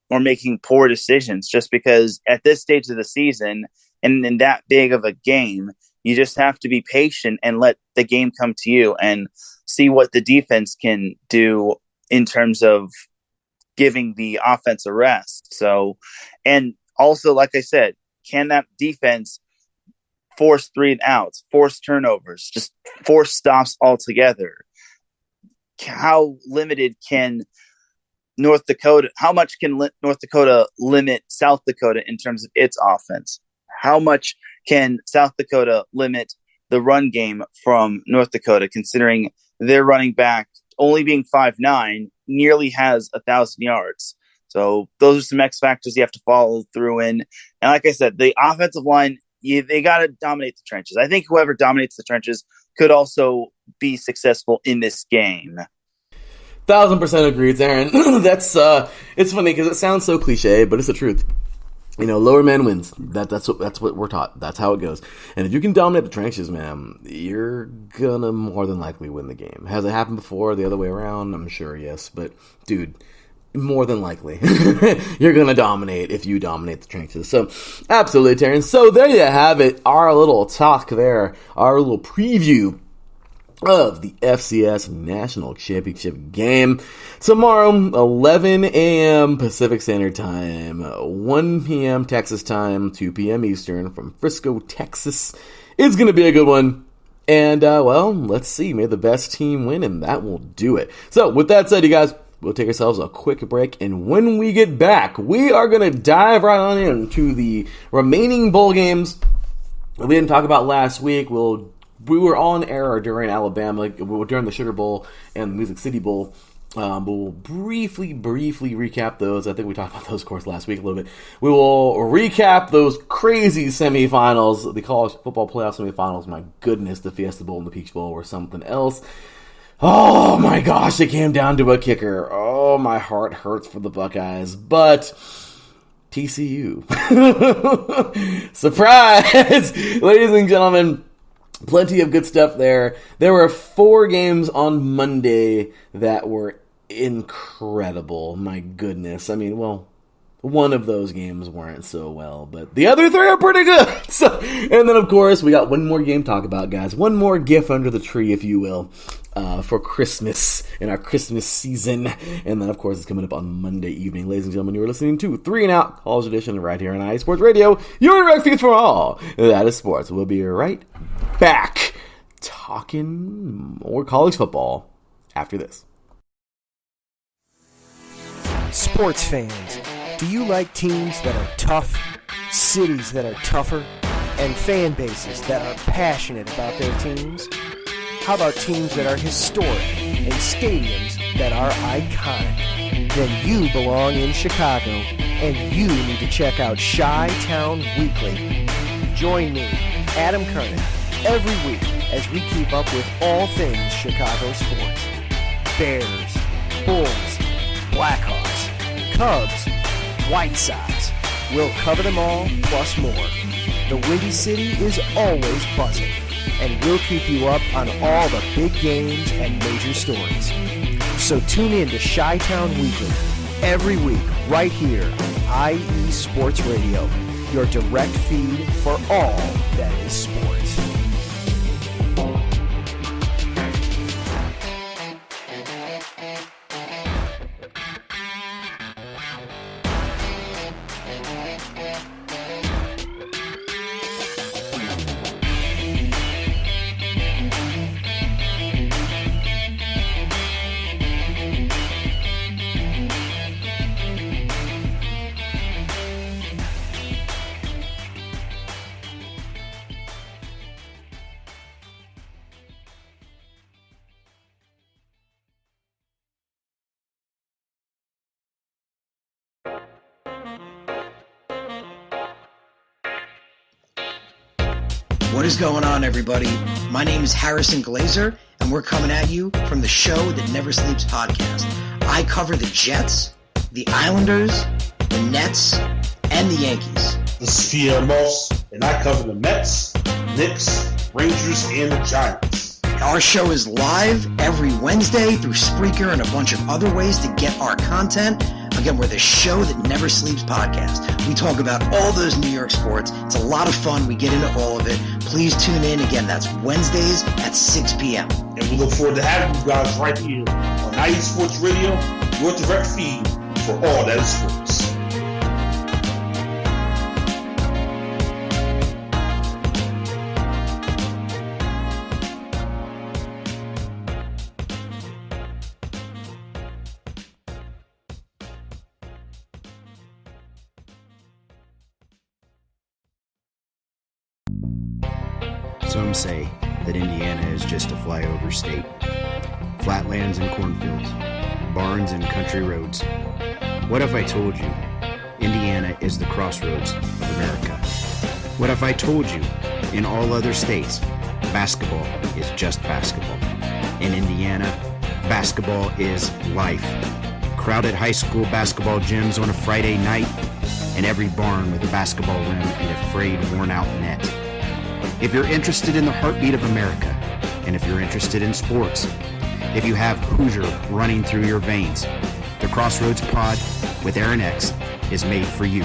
or making poor decisions just because at this stage of the season and in that big of a game, you just have to be patient and let the game come to you and see what the defense can do in terms of giving the offense a rest. So, and also, like I said, can that defense force 3 and outs, force turnovers, just force stops altogether? How limited can North Dakota, how much can North Dakota limit South Dakota in terms of its offense? How much can South Dakota limit the run game from North Dakota, considering their running back only being 5'9", nearly has 1,000 yards? So those are some X factors you have to follow through in. And like I said, the offensive line, they got to dominate the trenches. I think whoever dominates the trenches could also be successful in this game. 1,000% agree, Teran. That's it's funny because it sounds so cliche, but it's the truth. Lower man wins. That's what we're taught. That's how it goes. And if you can dominate the trenches, man, you're gonna more than likely win the game. Has it happened before the other way around? I'm sure, yes. But, dude, more than likely, you're gonna dominate if you dominate the trenches. So, absolutely, Teran. So, there you have it. Our little talk there. Our little preview of the FCS National Championship game. Tomorrow, 11 a.m. Pacific Standard Time, 1 p.m. Texas time, 2 p.m. Eastern from Frisco, Texas. It's going to be a good one. And, let's see. May the best team win, and that will do it. So, with that said, you guys, we'll take ourselves a quick break, and when we get back, we are going to dive right on into the remaining bowl games we didn't talk about last week. We were on air during Alabama, during the Sugar Bowl and the Music City Bowl. But we'll briefly recap those. I think we talked about those, of course, last week a little bit. We will recap those crazy semifinals, the college football playoff semifinals. My goodness, the Fiesta Bowl and the Peach Bowl were something else. Oh my gosh, it came down to a kicker. Oh, my heart hurts for the Buckeyes. But TCU. Surprise! Ladies and gentlemen, plenty of good stuff there. There were 4 games on Monday that were incredible. My goodness. I mean, one of those games weren't so well, but the other 3 are pretty good. And then, of course, we got one more game to talk about, guys. One more gift under the tree, if you will, for Christmas, in our Christmas season. And then, of course, it's coming up on Monday evening. Ladies and gentlemen, you are listening to 3 and Out College Edition right here on IE Sports Radio. Your direct feed for all that is sports. We'll be right back talking more college football after this. Sports fans, do you like teams that are tough, cities that are tougher, and fan bases that are passionate about their teams? How about teams that are historic and stadiums that are iconic? Then you belong in Chicago, and you need to check out Chi-Town Weekly. Join me, Adam Kernan, every week as we keep up with all things Chicago sports. Bears, Bulls, Blackhawks, Cubs, White Sox. We'll cover them all, plus more. The Windy City is always buzzing, and we'll keep you up on all the big games and major stories. So tune in to Chi-Town Weekly every week right here on IE Sports Radio, your direct feed for all that is sports. What is going on, everybody? My name is Harrison Glazer, and we're coming at you from the Show That Never Sleeps podcast. I cover the Jets, the Islanders, the Nets, and the Yankees. This is Pierre Moss, and I cover the Mets, Knicks, Rangers, and the Giants. Our show is live every Wednesday through Spreaker and a bunch of other ways to get our content. Again, we're the Show That Never Sleeps podcast. We talk about all those New York sports. It's a lot of fun. We get into all of it. Please tune in. Again, that's Wednesdays at 6 p.m. And we look forward to having you guys right here on IE Sports Radio, your direct feed for all that is sports. Some say that Indiana is just a flyover state. Flatlands and cornfields, barns and country roads. What if I told you Indiana is the crossroads of America? What if I told you in all other states, basketball is just basketball? In Indiana, Basketball is life. Crowded high school basketball gyms on a Friday night, and every barn with a basketball rim and a frayed, worn-out net. If you're interested in the heartbeat of America, and if you're interested in sports, if you have Hoosier running through your veins, the Crossroads Pod with Aaron X is made for you.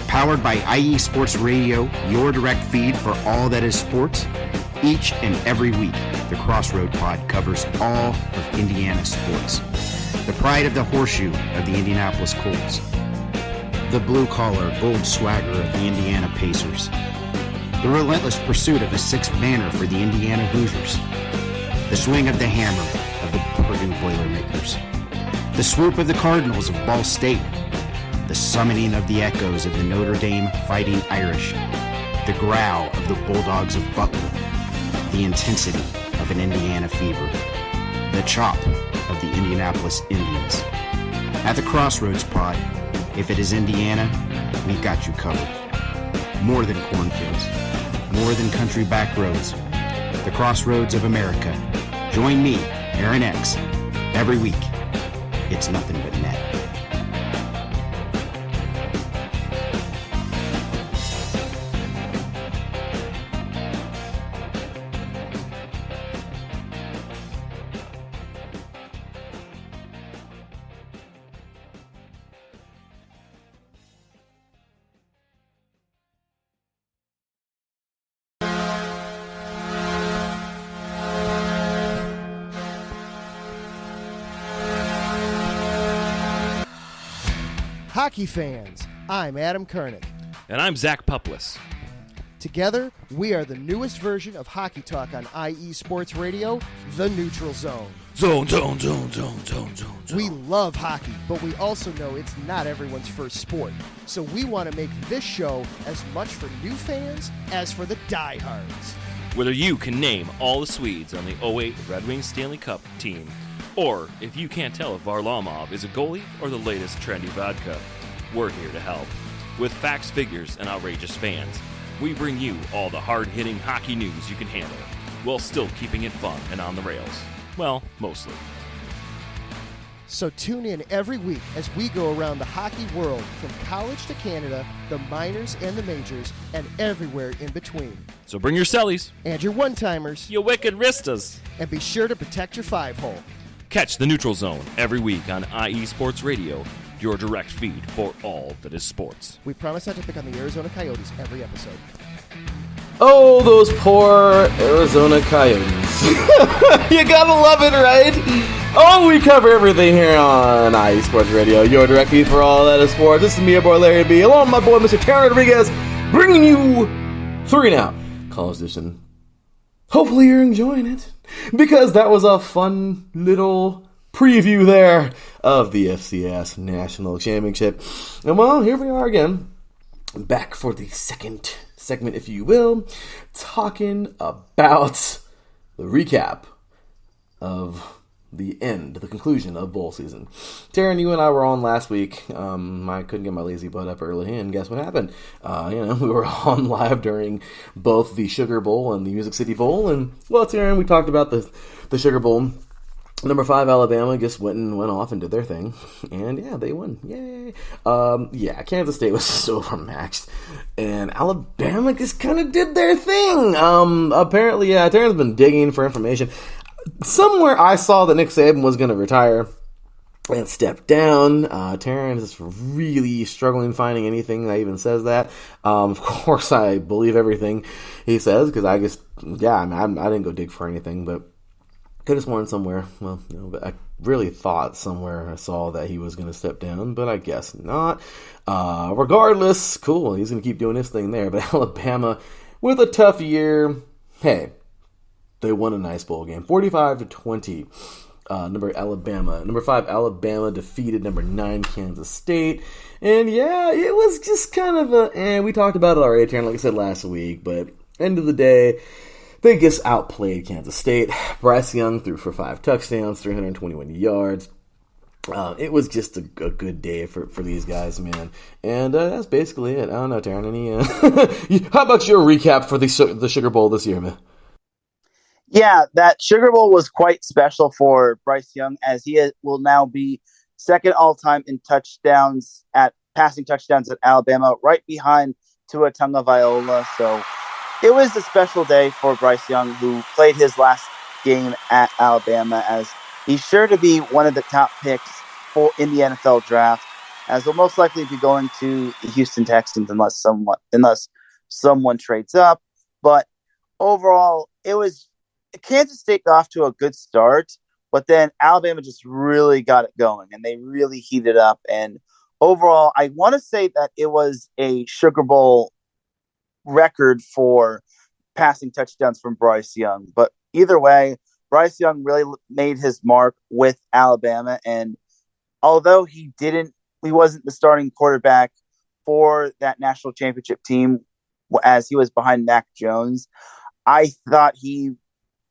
Powered by IE Sports Radio, your direct feed for all that is sports. Each and every week, the Crossroad Pod covers all of Indiana sports. The pride of the horseshoe of the Indianapolis Colts. The blue-collar, bold swagger of the Indiana Pacers. The relentless pursuit of the sixth banner for the Indiana Hoosiers. The swing of the hammer of the Purdue Boilermakers. The swoop of the Cardinals of Ball State. The summoning of the echoes of the Notre Dame Fighting Irish. The growl of the Bulldogs of Butler. The intensity of an Indiana fever. The chop of the Indianapolis Indians. At the Crossroads Pod, if it is Indiana, we've got you covered. More than cornfields. More than country back roads. The Crossroads of America. Join me, Aaron X, every week. It's nothing but net. Hockey fans, I'm Adam Kernick. And I'm Zach Puplis. Together, we are the newest version of Hockey Talk on IE Sports Radio, The Neutral Zone. Zone. We love hockey, but we also know it's not everyone's first sport. So we want to make this show as much for new fans as for the diehards. Whether you can name all the Swedes on the '08 Red Wings Stanley Cup team, or if you can't tell if Varlamov is a goalie or the latest trendy vodka, we're here to help. With facts, figures, and outrageous fans, we bring you all the hard-hitting hockey news you can handle, while still keeping it fun and on the rails. Well, mostly. So tune in every week as we go around the hockey world, from college to Canada, the minors and the majors, and everywhere in between. So bring your cellies, And your one-timers, you wicked wristas. and be sure to protect your five-hole. Catch the Neutral Zone every week on IE Sports Radio, your direct feed for all that is sports. We promise not to pick on the Arizona Coyotes every episode. Oh, those poor Arizona Coyotes. You gotta love it, right? Oh, we cover everything here on IE Sports Radio, your direct feed for all that is sports. This is me, your boy Larry B, along with my boy Mr. Teran Rodriguez, bringing you 3 and Out College Edition. Hopefully you're enjoying it, because that was a fun little preview there of the FCS National Championship. And well, here we are again, back for the second segment, if you will, talking about the recap of the conclusion of bowl season. Teran, you and I were on last week. I couldn't get my lazy butt up early, and guess what happened? We were on live during both the Sugar Bowl and the Music City Bowl, and well, Teran, we talked about the Sugar Bowl. Number 5 Alabama just went off and did their thing, and yeah, they won. Yay! Kansas State was so overmatched, and Alabama just kind of did their thing. Apparently, Teran's been digging for information. Somewhere I saw that Nick Saban was going to retire and step down. Teran is really struggling finding anything that even says that. Of course, I believe everything he says, because I didn't go dig for anything, but could have sworn somewhere, but I really thought somewhere I saw that he was going to step down, but I guess not. Regardless, cool, he's going to keep doing his thing there. But Alabama, with a tough year, hey, they won a nice bowl game, 45-20. Number 5 Alabama defeated number 9 Kansas State, and yeah, it was just kind of and we talked about it already, Teran, like I said last week, but end of the day, they just outplayed Kansas State. Bryce Young threw for 5 touchdowns, 321 yards. It was just a good day for these guys, man. And that's basically it. I don't know, Teran, how about your recap for the Sugar Bowl this year, man? Yeah, that Sugar Bowl was quite special for Bryce Young, as will now be second all-time in touchdowns at passing touchdowns at Alabama, right behind Tua Tagovailoa. So it was a special day for Bryce Young, who played his last game at Alabama, as he's sure to be one of the top picks in the NFL draft, as he'll most likely be going to the Houston Texans unless someone trades up. But overall, Kansas State got off to a good start, but then Alabama just really got it going, and they really heated up. And overall, I want to say that it was a Sugar Bowl record for passing touchdowns from Bryce Young. But either way, Bryce Young really made his mark with Alabama, and although he wasn't the starting quarterback for that national championship team, as he was behind Mac Jones, I thought he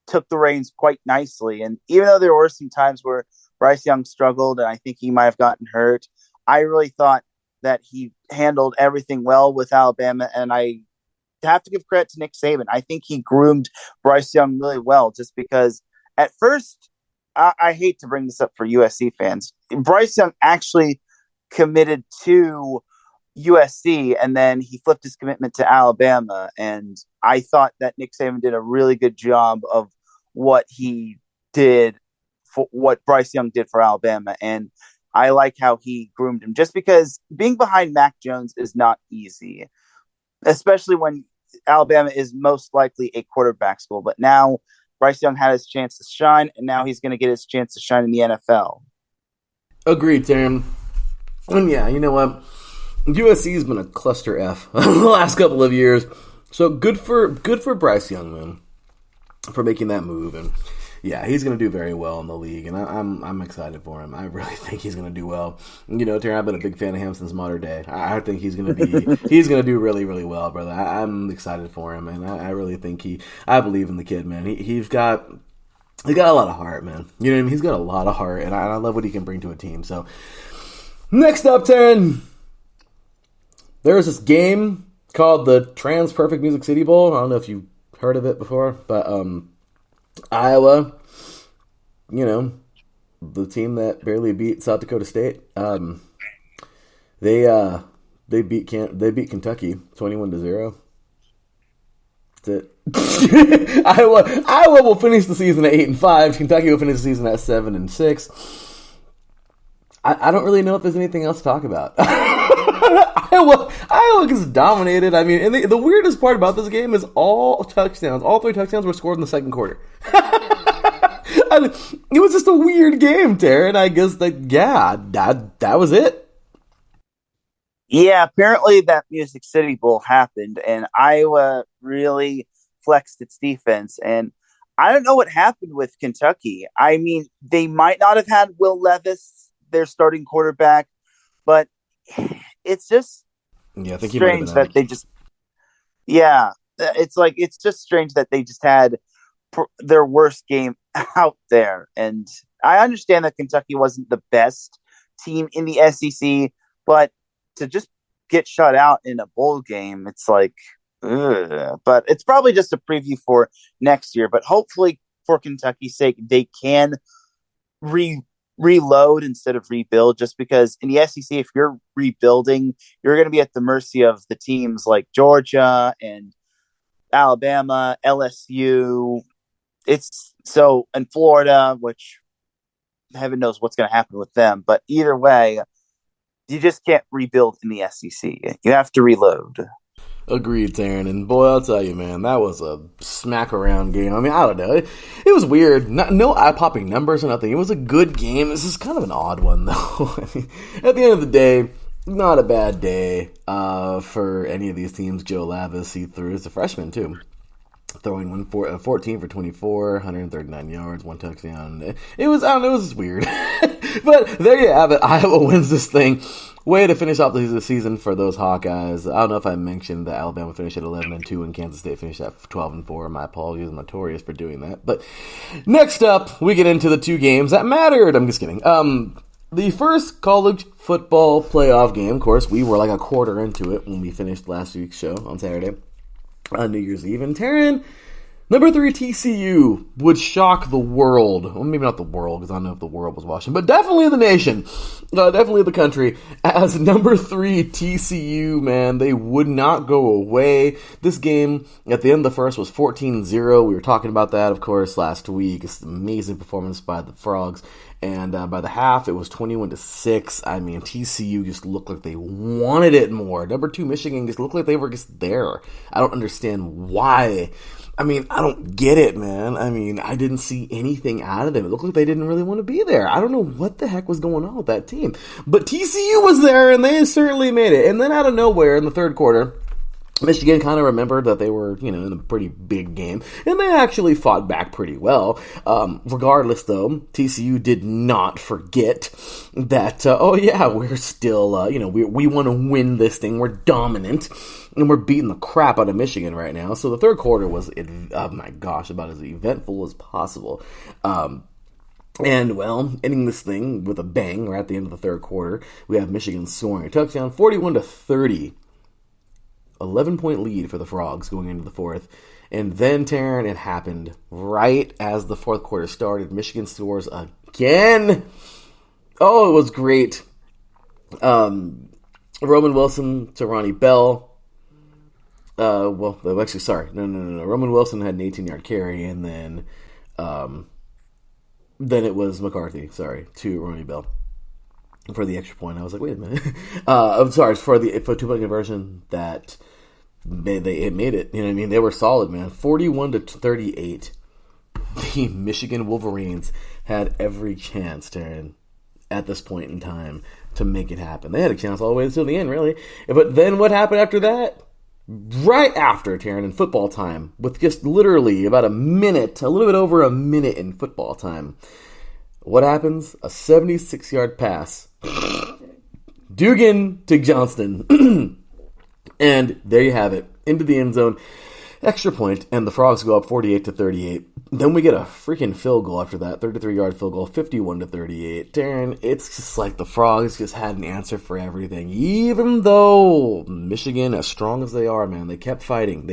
took the reins quite nicely. And even though there were some times where Bryce Young struggled and I think he might have gotten hurt, I really thought that he handled everything well with Alabama. And I have to give credit to Nick Saban. I think he groomed Bryce Young really well, just because at first, I hate to bring this up for USC fans, Bryce Young actually committed to USC, and then he flipped his commitment to Alabama. And I thought that Nick Saban did a really good job of what he did for what Bryce Young did for Alabama. And I like how he groomed him, just because being behind Mac Jones is not easy, especially when Alabama is most likely a quarterback school. But now Bryce Young had his chance to shine, and now he's going to get his chance to shine in the NFL. Agreed, Tim. And yeah, you know what? USC's been a cluster F the last couple of years, so good for Bryce Young, man, for making that move. And yeah, he's going to do very well in the league, and I'm excited for him. I really think he's going to do well. You know, Teran, I've been a big fan of him since modern day. I think he's going to do really, really well, brother. I'm excited for him, and I really think I believe in the kid, man. He's got a lot of heart, man. You know what I mean? He's got a lot of heart, and I love what he can bring to a team. So next up, Teran. There was this game called the Trans Perfect Music City Bowl. I don't know if you've heard of it before, but Iowa, you know, the team that barely beat South Dakota State, they beat Kentucky 21-0. That's it. Iowa will finish the season at 8-5. Kentucky will finish the season at 7-6. I don't really know if there's anything else to talk about. Iowa gets dominated. I mean, and the weirdest part about this game is all 3 touchdowns were scored in the second quarter. It was just a weird game, Teran. I guess that was it. Yeah, apparently that Music City Bowl happened, and Iowa really flexed its defense. And I don't know what happened with Kentucky. I mean, they might not have had Will Levis, their starting quarterback, but it's just strange that they just it's just strange that they just had their worst game out there. And I understand that Kentucky wasn't the best team in the SEC, but to just get shut out in a bowl game, it's like, ugh. But it's probably just a preview for next year. But hopefully, for Kentucky's sake, they can reload instead of rebuild, just because in the SEC, if you're rebuilding, you're going to be at the mercy of the teams like Georgia and Alabama, LSU. And Florida, which heaven knows what's going to happen with them. But either way, you just can't rebuild in the SEC. You have to reload. Agreed, Teran. And boy, I'll tell you, man, that was a smack around game. I mean, I don't know. It was weird. No eye-popping numbers or nothing. It was a good game. This is kind of an odd one, though. I mean, at the end of the day, not a bad day for any of these teams. Joe Lavis, he threw as a freshman, too. Throwing 14 for 24, 139 yards, 1 touchdown. It was just weird. But there you have it. Iowa wins this thing. Way to finish off the season for those Hawkeyes. I don't know if I mentioned that Alabama finished at 11-2 and Kansas State finished at 12-4. My apologies, I'm notorious for doing that. But next up, we get into the 2 games that mattered. I'm just kidding. The first college football playoff game, of course, we were like a quarter into it when we finished last week's show on Saturday. On New Year's Eve. And Teran, Number 3, TCU would shock the world. Well, maybe not the world, because I don't know if the world was watching, but definitely the nation, definitely the country. As number 3, TCU, man, they would not go away. This game, at the end of the first, was 14-0. We were talking about that, of course, last week. It's an amazing performance by the Frogs. And by the half, it was 21-6. I mean, TCU just looked like they wanted it more. Number 2, Michigan just looked like they were just there. I don't understand why. I mean, I don't get it, man. I mean, I didn't see anything out of them. It looked like they didn't really want to be there. I don't know what the heck was going on with that team. But TCU was there, and they certainly made it. And then out of nowhere, in the third quarter, Michigan kind of remembered that they were, in a pretty big game, and they actually fought back pretty well. Regardless, though, TCU did not forget that, we're still, we want to win this thing. We're dominant, and we're beating the crap out of Michigan right now. So the third quarter was, oh my gosh, about as eventful as possible. And, ending this thing with a bang right at the end of the third quarter, we have Michigan scoring a touchdown, 41-30. 11-point lead for the Frogs going into the fourth. And then, Teran, it happened right as the fourth quarter started. Michigan scores again. Oh, it was great. Roman Wilson to Ronnie Bell. Actually, sorry. No. Roman Wilson had an 18-yard carry, and then it was McCarthy, to Ronnie Bell for the extra point. I was like, wait a minute. I'm sorry, for 2-point conversion that it made it. You know what I mean? They were solid, man. 41-38. The Michigan Wolverines had every chance, Teran, at this point in time to make it happen. They had a chance all the way until the end, really. But then what happened after that? Right after, Teran, in football time, with just literally about a little bit over a minute in football time, what happens? A 76-yard pass. Dugan to Johnston. And there you have it. Into the end zone. Extra point, and the Frogs go up 48-38. Then we get a freaking field goal after that. 33-yard field goal, 51-38. Teran, it's just like the Frogs just had an answer for everything. Even though Michigan, as strong as they are, man, they kept fighting.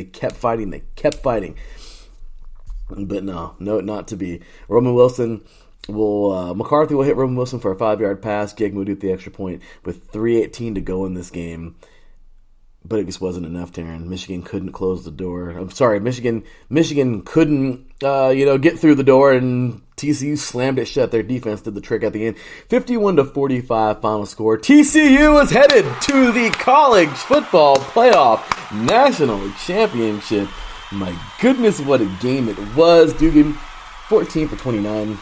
But no, not to be. Roman Wilson McCarthy will hit Roman Wilson for a 5-yard pass. Jake Moody at the extra point with 3:18 to go in this game. But it just wasn't enough, Teran. Michigan couldn't close the door. I'm sorry, Michigan couldn't, get through the door, and TCU slammed it shut. Their defense did the trick at the end. 51-45 final score. TCU is headed to the college football playoff national championship. My goodness, what a game it was. Dugan, 14 for 29.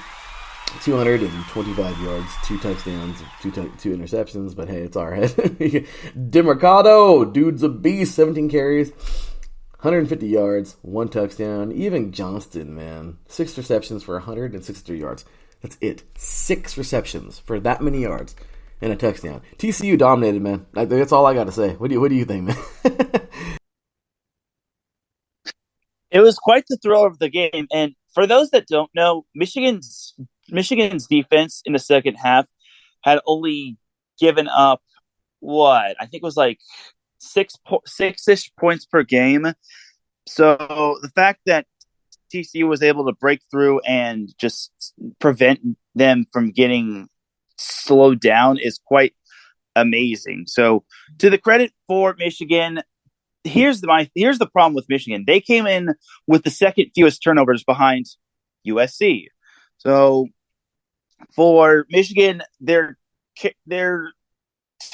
225 yards, 2 touchdowns, two interceptions, but hey, it's all right. DeMarcado, dude's a beast, 17 carries, 150 yards, 1 touchdown. Even Johnston, man, 6 receptions for 163 yards. That's it. 6 receptions for that many yards and a touchdown. TCU dominated, man. That's all I got to say. What do you think, man? It was quite the thrill of the game, and for those that don't know, Michigan's defense in the second half had only given up I think it was like six-ish points per game. So the fact that TCU was able to break through and just prevent them from getting slowed down is quite amazing. So to the credit for Michigan, here's the problem with Michigan. They came in with the second fewest turnovers behind USC. So for Michigan, their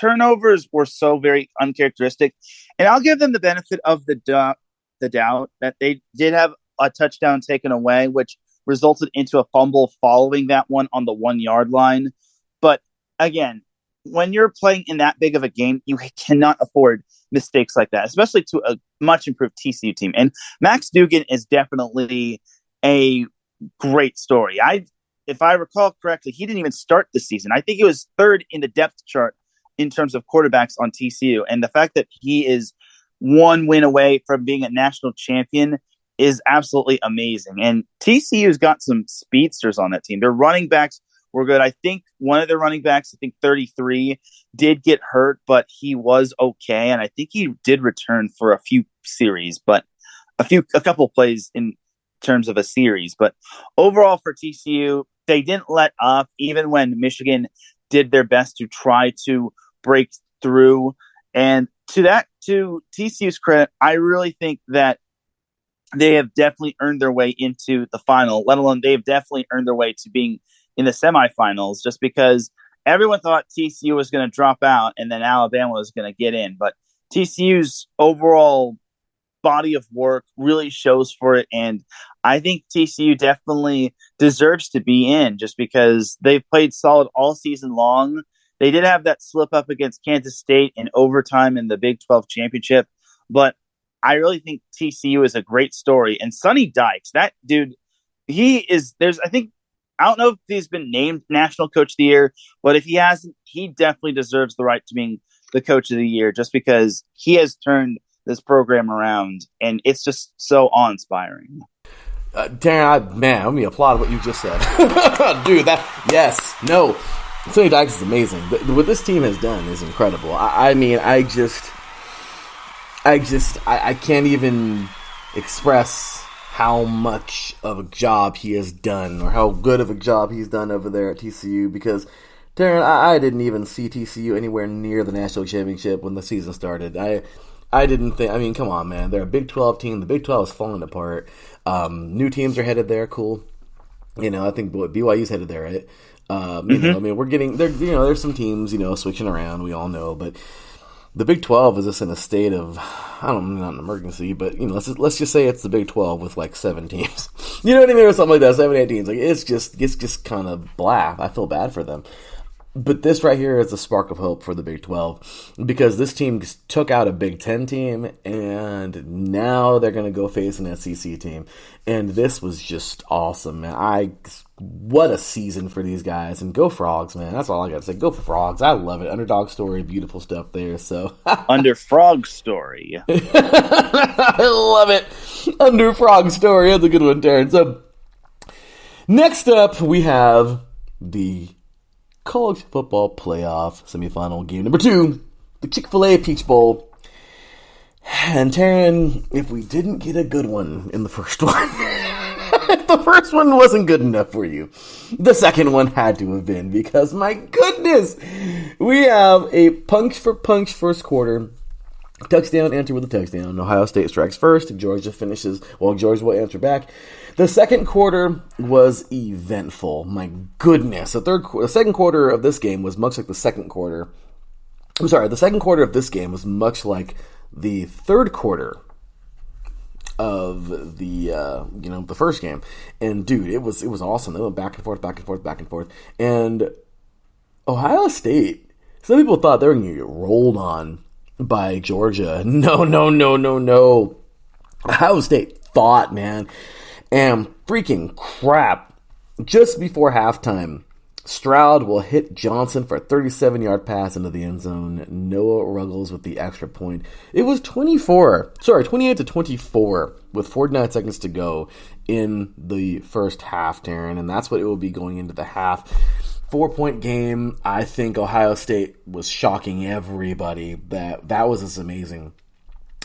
turnovers were so very uncharacteristic, and I'll give them the benefit of the doubt that they did have a touchdown taken away, which resulted into a fumble following that one on the 1-yard line. But again, when you're playing in that big of a game, you cannot afford mistakes like that, especially to a much improved TCU team. And Max Dugan is definitely a great story. If I recall correctly, he didn't even start the season. I think he was 3rd in the depth chart in terms of quarterbacks on TCU. And the fact that he is 1 win away from being a national champion is absolutely amazing. And TCU's got some speedsters on that team. Their running backs were good. I think one of their running backs, 33, did get hurt, but he was okay. And I think he did return for a few series, but a couple plays in terms of a series. But overall for TCU, they didn't let up, even when Michigan did their best to try to break through. And to TCU's credit, I really think that they have definitely earned their way into the final, let alone they have definitely earned their way to being in the semifinals, just because everyone thought TCU was going to drop out and then Alabama was going to get in. But TCU's overall body of work really shows for it. And I think TCU definitely deserves to be in just because they've played solid all season long. They did have that slip up against Kansas State in overtime in the Big 12 championship, but I really think TCU is a great story. And Sonny Dykes, that dude, I don't know if he's been named National Coach of the Year, but if he hasn't, he definitely deserves the right to being the Coach of the Year just because he has turned this program around, and it's just so awe-inspiring. Teran, let me applaud what you just said. Dude, Sonny Dykes is amazing. What this team has done is incredible. I can't even express how much of a job he has done or how good of a job he's done over there at TCU because, Teran, I didn't even see TCU anywhere near the national championship when the season started. I didn't think, come on, man. They're a Big 12 team. The Big 12 is falling apart. New teams are headed there. Cool. I think BYU's headed there, right? We're getting there. There's some teams, switching around. We all know, but the Big 12 is just in a state of, not an emergency, but let's just say it's the Big 12 with like 7 teams. You know what I mean, or something like that. 7, 8 teams. Like it's just kind of blah. I feel bad for them. But this right here is a spark of hope for the Big 12 because this team took out a Big 10 team and now they're going to go face an SEC team. And this was just awesome, man. What a season for these guys. And go Frogs, man. That's all I got to say. Go Frogs. I love it. Underdog story, beautiful stuff there. So Under Frog story. I love it. Under Frog story. That's a good one, Teran. So next up, we have the College Football Playoff semifinal game number 2, the Chick-fil-A Peach Bowl. And Teran, if we didn't get a good one in the first one, if the first one wasn't good enough for you, the second one had to have been because, my goodness, we have a punch-for-punch first quarter. Touchdown, answer with a touchdown. Ohio State strikes first. Georgia will answer back. The second quarter was eventful. My goodness. The second quarter of this game was much like the second quarter. I'm sorry, the second quarter of this game was much like the third quarter of the first game. And dude, it was awesome. They went back and forth, back and forth, back and forth. And Ohio State, some people thought they were going to get rolled on by Georgia. No. Ohio State thought, man. And freaking crap. Just before halftime, Stroud will hit Johnson for a 37-yard pass into the end zone. Noah Ruggles with the extra point. It was 28-24 with 49 seconds to go in the first half, Teran. And that's what it will be going into the half. 4-point game. I think Ohio State was shocking everybody. That was just amazing.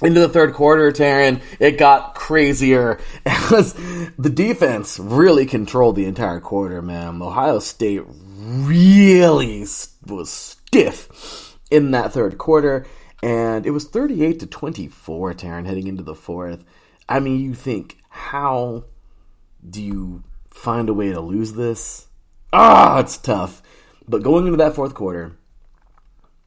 Into the third quarter, Teran, it got crazier as the defense really controlled the entire quarter, man. Ohio State really was stiff in that third quarter, and it was 38-24, Teran, heading into the fourth. I mean, you think, how do you find a way to lose this? It's tough. But going into that fourth quarter,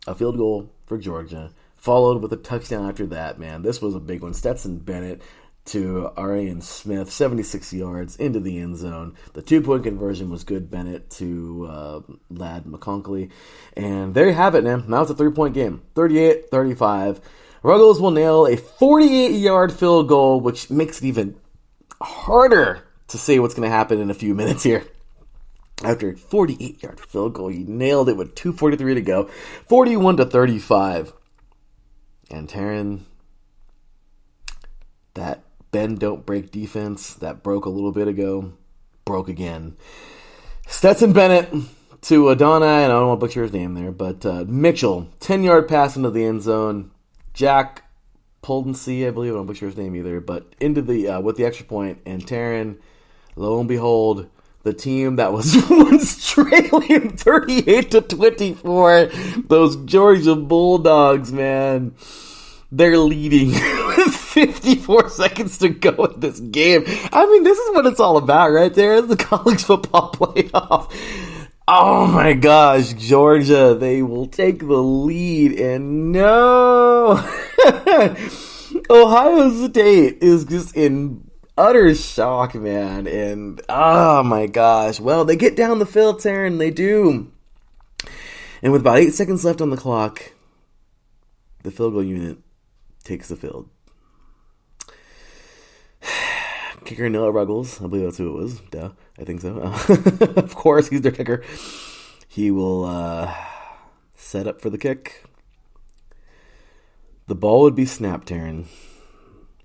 a field goal for Georgia, followed with a touchdown after that, man. This was a big one. Stetson Bennett to Arian Smith, 76 yards into the end zone. The 2-point conversion was good, Bennett to Ladd McConkey. And there you have it, man. Now it's a 3-point game. 38-35. Ruggles will nail a 48-yard field goal, which makes it even harder to say what's going to happen in a few minutes here. After a 48-yard field goal, he nailed it with 2:43 to go. 41-35. And Teran, that bend don't break defense that broke a little bit ago, broke again. Stetson Bennett to Adonai, and I don't want to butcher his name there, but Mitchell, 10-yard pass into the end zone. Jack Poldency, I believe. I don't butcher his name either. But into the with the extra point, and Teran, lo and behold, the team that was once trailing 38-24, those Georgia Bulldogs, man, they're leading with 54 seconds to go in this game. I mean, this is what it's all about, right there. It's the college football playoff. Oh my gosh, Georgia, they will take the lead, and no! Ohio State is just in utter shock, man, and oh my gosh. Well, they get down the field, Teran, they do. And with about 8 seconds left on the clock, the field goal unit takes the field. Kicker Noah Ruggles, I believe that's who it was. Duh, I think so. Of course, he's their kicker. He will set up for the kick. The ball would be snapped, Teran.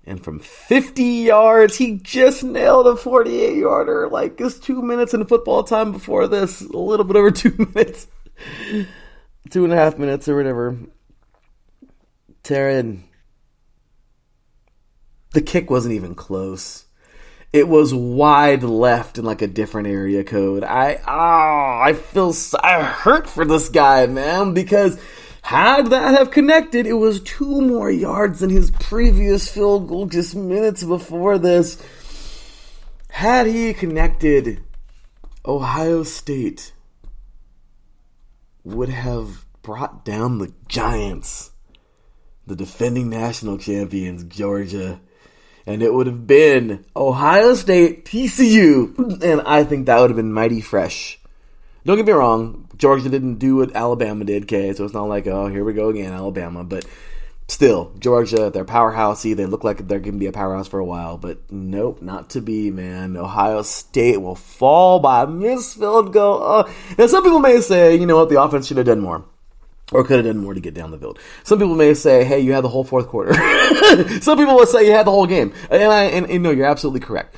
And from 50 yards, he just nailed a 48-yarder. Like, it's 2 minutes in football time before this. A little bit over 2 minutes. 2.5 minutes or whatever. Teran, the kick wasn't even close. It was wide left in like a different area code. I hurt for this guy, man, because had that have connected, it was 2 more yards than his previous field goal just minutes before this. Had he connected, Ohio State would have brought down the Giants, the defending national champions, Georgia. And it would have been Ohio State, TCU, and I think that would have been mighty fresh. Don't get me wrong, Georgia didn't do what Alabama did, okay? So it's not like, oh, here we go again, Alabama. But still, Georgia, they're powerhousey. They look like they're going to be a powerhouse for a while. But nope, not to be, man. Ohio State will fall by a missed field goal. And some people may say, you know what, the offense should have done more. Or could have done more to get down the field. Some people may say, hey, you had the whole fourth quarter. Some people will say you had the whole game. And no, you're absolutely correct.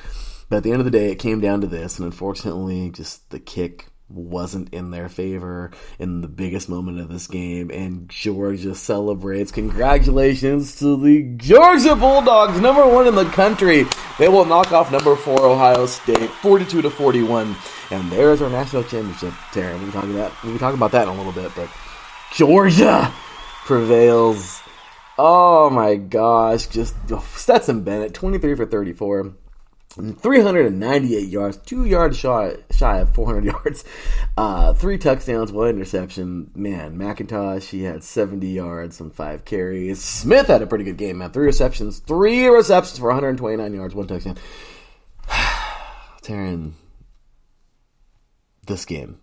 But at the end of the day, it came down to this. And unfortunately, just the kick wasn't in their favor in the biggest moment of this game. And Georgia celebrates. Congratulations to the Georgia Bulldogs, number 1 in the country. They will knock off number 4 Ohio State, 42-41. And there's our national championship, Teran. We'll be talking about that in a little bit, but Georgia prevails. Oh my gosh. Just Stetson Bennett, 23 for 34. 398 yards, 2 yards shy of 400 yards. 3 touchdowns, 1 interception. Man, McIntosh, he had 70 yards on 5 carries. Smith had a pretty good game, man. 3 receptions for 129 yards, 1 touchdown. Teran, this game.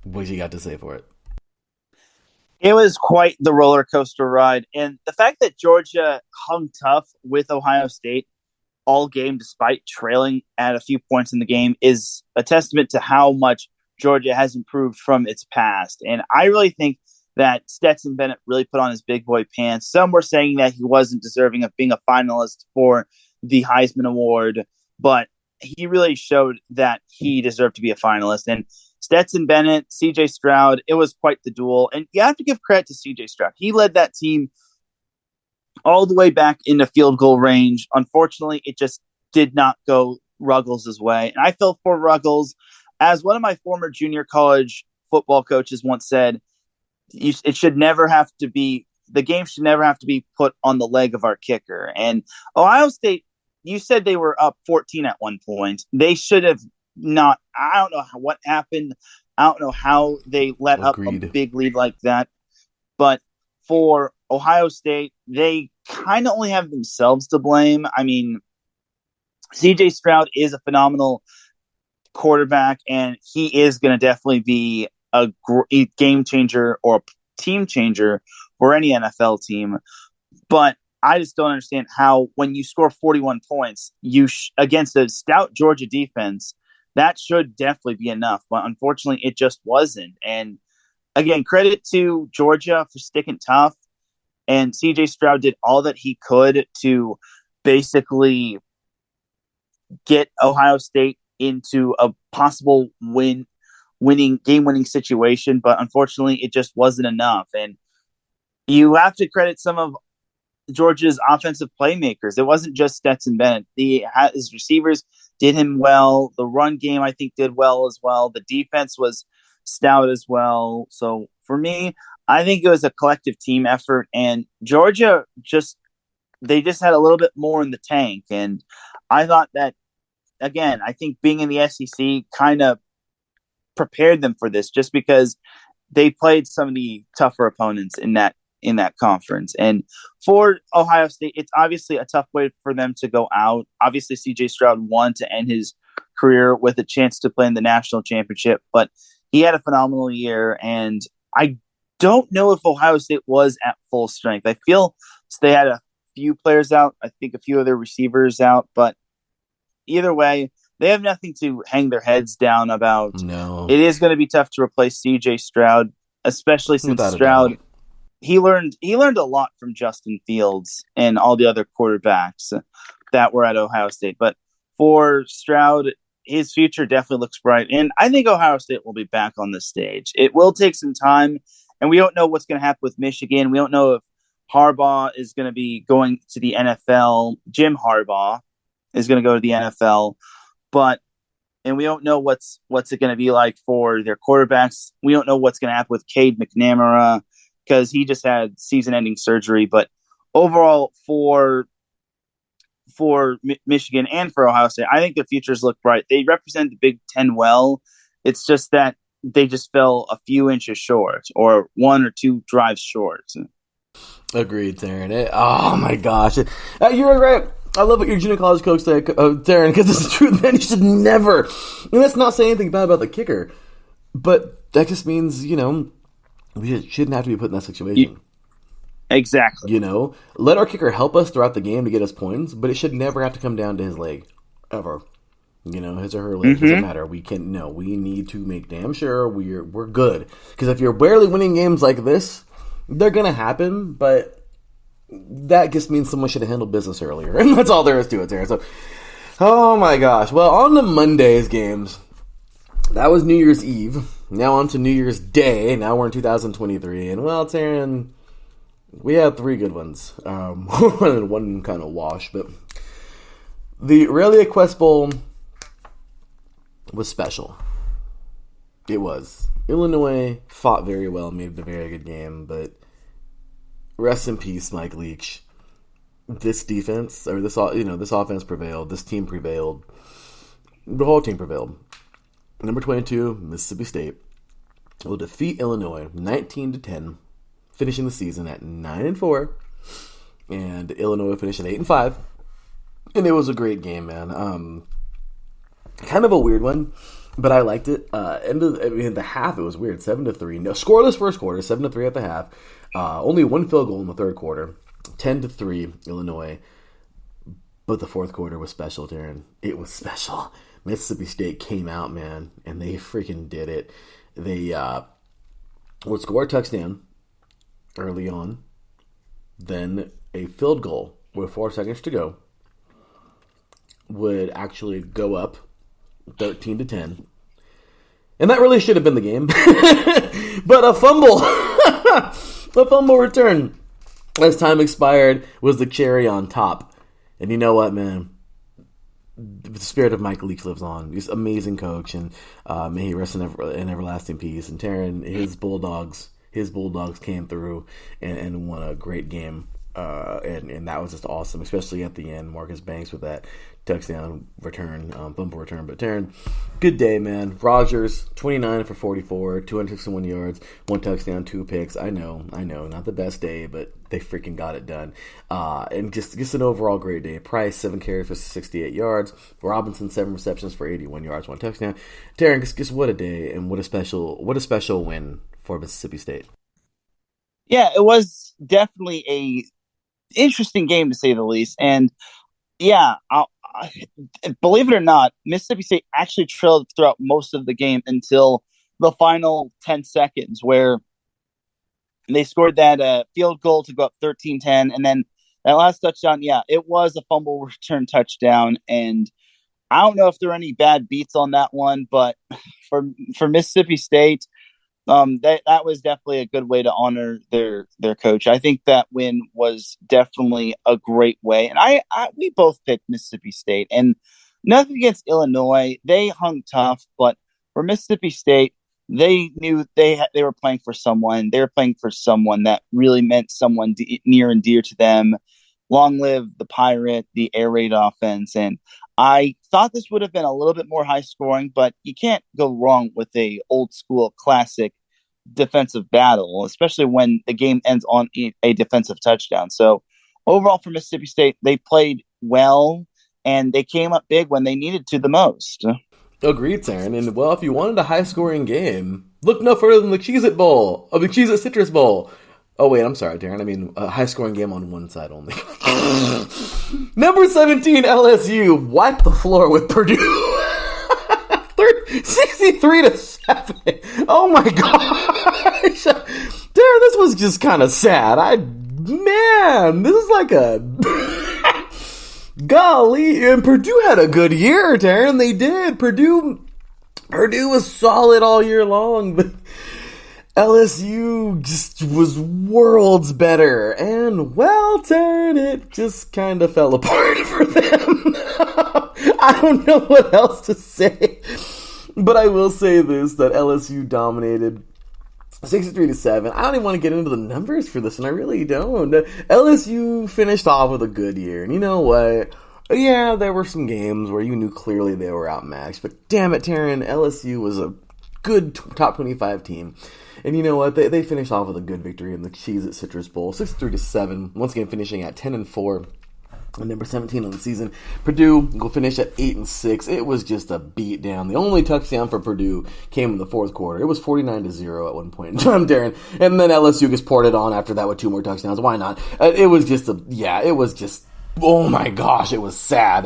What you got to say for it? It was quite the roller coaster ride. And the fact that Georgia hung tough with Ohio State all game, despite trailing at a few points in the game, is a testament to how much Georgia has improved from its past. And I really think that Stetson Bennett really put on his big boy pants. Some were saying that he wasn't deserving of being a finalist for the Heisman Award, but he really showed that he deserved to be a finalist. And Stetson Bennett, C.J. Stroud, it was quite the duel. And you have to give credit to C.J. Stroud. He led that team all the way back into field goal range. Unfortunately, it just did not go Ruggles' way. And I felt for Ruggles. As one of my former junior college football coaches once said, it should never have to be, the game should never have to be put on the leg of our kicker. And Ohio State, you said they were up 14 at one point. They should have not. I don't know what happened. I don't know how they let up a big lead like that. But for Ohio State, they kind of only have themselves to blame. I mean, C.J. Stroud is a phenomenal quarterback, and he is going to definitely be a game changer or a team changer for any NFL team. But I just don't understand how, when you score 41 points, against a stout Georgia defense, that should definitely be enough. But unfortunately, it just wasn't. And again, credit to Georgia for sticking tough. And C.J. Stroud did all that he could to basically get Ohio State into a possible win game-winning situation, but unfortunately it just wasn't enough. And you have to credit some of Georgia's offensive playmakers. It wasn't just Stetson Bennett. His receivers did him well. The run game, I think, did well as well. The defense was stout as well. So for me, I think it was a collective team effort, and Georgia just had a little bit more in the tank. And I thought that, again, I think being in the SEC kind of prepared them for this, just because they played some of the tougher opponents in that conference. And for Ohio State, it's obviously a tough way for them to go out. Obviously, CJ Stroud wanted to end his career with a chance to play in the national championship, but he had a phenomenal year, and I don't know if Ohio State was at full strength. I feel they had a few players out. I think a few of their receivers out, but either way, they have nothing to hang their heads down about. No. It is going to be tough to replace CJ Stroud, especially since Stroud, he learned a lot from Justin Fields and all the other quarterbacks that were at Ohio State. But for Stroud, his future definitely looks bright. And I think Ohio State will be back on the stage. It will take some time, and we don't know what's going to happen with Michigan. We don't know if Harbaugh is going to be going to the NFL. Jim Harbaugh is going to go to the NFL. And we don't know what's it going to be like for their quarterbacks. We don't know what's going to happen with Cade McNamara, because he just had season-ending surgery. But overall, for Michigan and for Ohio State, I think the futures look bright. They represent the Big Ten well. It's just that they just fell a few inches short, or one or two drives short. Agreed, Teran. Oh my gosh, you're right. I love what your junior college coach said, Teran, because it's true. Man, you should never. And that's not saying anything bad about the kicker, but that just means we shouldn't have to be put in that situation. Exactly. Let our kicker help us throughout the game to get us points, but it should never have to come down to his leg, ever. His or her leg doesn't matter. We need to make damn sure we're good. Because if you're barely winning games like this, they're gonna happen. But that just means someone should have handled business earlier, and that's all there is to it, Teran. So, oh my gosh. Well, on to Monday's games. That was New Year's Eve. Now on to New Year's Day. Now we're in 2023. And, well, Teran, we had three good ones. One kind of wash. But the Aurelia Quest Bowl was special. It was. Illinois fought very well, made a very good game. But rest in peace, Mike Leach. This defense, or this offense prevailed. This team prevailed. The whole team prevailed. Number 22, Mississippi State, will defeat Illinois 19-10, finishing the season at 9-4, and Illinois will finish at 8-5. And it was a great game, man. Kind of a weird one, but I liked it. The half, it was weird, 7-3. No, scoreless first quarter, 7-3 at the half. Only one field goal in the third quarter, 10-3 Illinois. But the fourth quarter was special, Teran. It was special. Mississippi State came out, man, and they freaking did it. They would score a touchdown early on, then a field goal with 4 seconds to go would actually go up 13-10. And that really should have been the game. But a fumble, a fumble return as time expired was the cherry on top. And you know what, man? The spirit of Mike Leach lives on. He's an amazing coach, and may he rest in everlasting peace. And Teran, his Bulldogs came through and won a great game. And that was just awesome, especially at the end. Marcus Banks with that touchdown return, fumble return. But Teran, good day, man. Rogers, 29 for 44, 261 yards, 1 touchdown, 2 picks. I know, not the best day, but they freaking got it done. And just an overall great day. Price, 7 carries for 68 yards. Robinson, 7 receptions for 81 yards, 1 touchdown. Teran, just what a day, and what a special win for Mississippi State. Yeah, it was definitely a interesting game, to say the least. And yeah, believe it or not, Mississippi State actually trailed throughout most of the game until the final 10 seconds, where they scored that field goal to go up 13-10. And then that last touchdown, yeah, it was a fumble return touchdown. And I don't know if there are any bad beats on that one, but for Mississippi State, that was definitely a good way to honor their coach. I think that win was definitely a great way, and we both picked Mississippi State, and nothing against Illinois. They hung tough, but for Mississippi State, they knew they were playing for someone. They were playing for someone that really meant someone near and dear to them. Long live the Pirate, the air raid offense, and I thought this would have been a little bit more high scoring, but you can't go wrong with a old school classic defensive battle, especially when the game ends on a defensive touchdown. So overall for Mississippi State, they played well and they came up big when they needed to the most. Agreed, Teran. And, well, if you wanted a high-scoring game, look no further than the Cheez-It Bowl, or the Cheez-It Citrus Bowl. Oh, wait, I'm sorry, Teran. I mean, a high-scoring game on one side only. Number 17, LSU wiped the floor with Purdue. 63-7. Oh, my gosh. Teran, this was just kind of sad. This is like a... Golly, and Purdue had a good year, Teran. They did. Purdue was solid all year long, but LSU just was worlds better. And, well, Teran, it just kind of fell apart for them. I don't know what else to say, but I will say this, that LSU dominated 63-7. I don't even want to get into the numbers for this, and I really don't. LSU finished off with a good year, and you know what? Yeah, there were some games where you knew clearly they were outmatched, but damn it, Teran, LSU was a good top 25 team. And you know what? They finished off with a good victory in the Cheez-It Citrus Bowl, 63-7. Once again, finishing at 10-4. And number 17 on the season. Purdue will finish at 8-6. It was just a beatdown. The only touchdown for Purdue came in the fourth quarter. It was 49-0 at one point in time, Darren. And then LSU just poured it on after that with 2 more touchdowns. Why not? It was just oh my gosh, it was sad.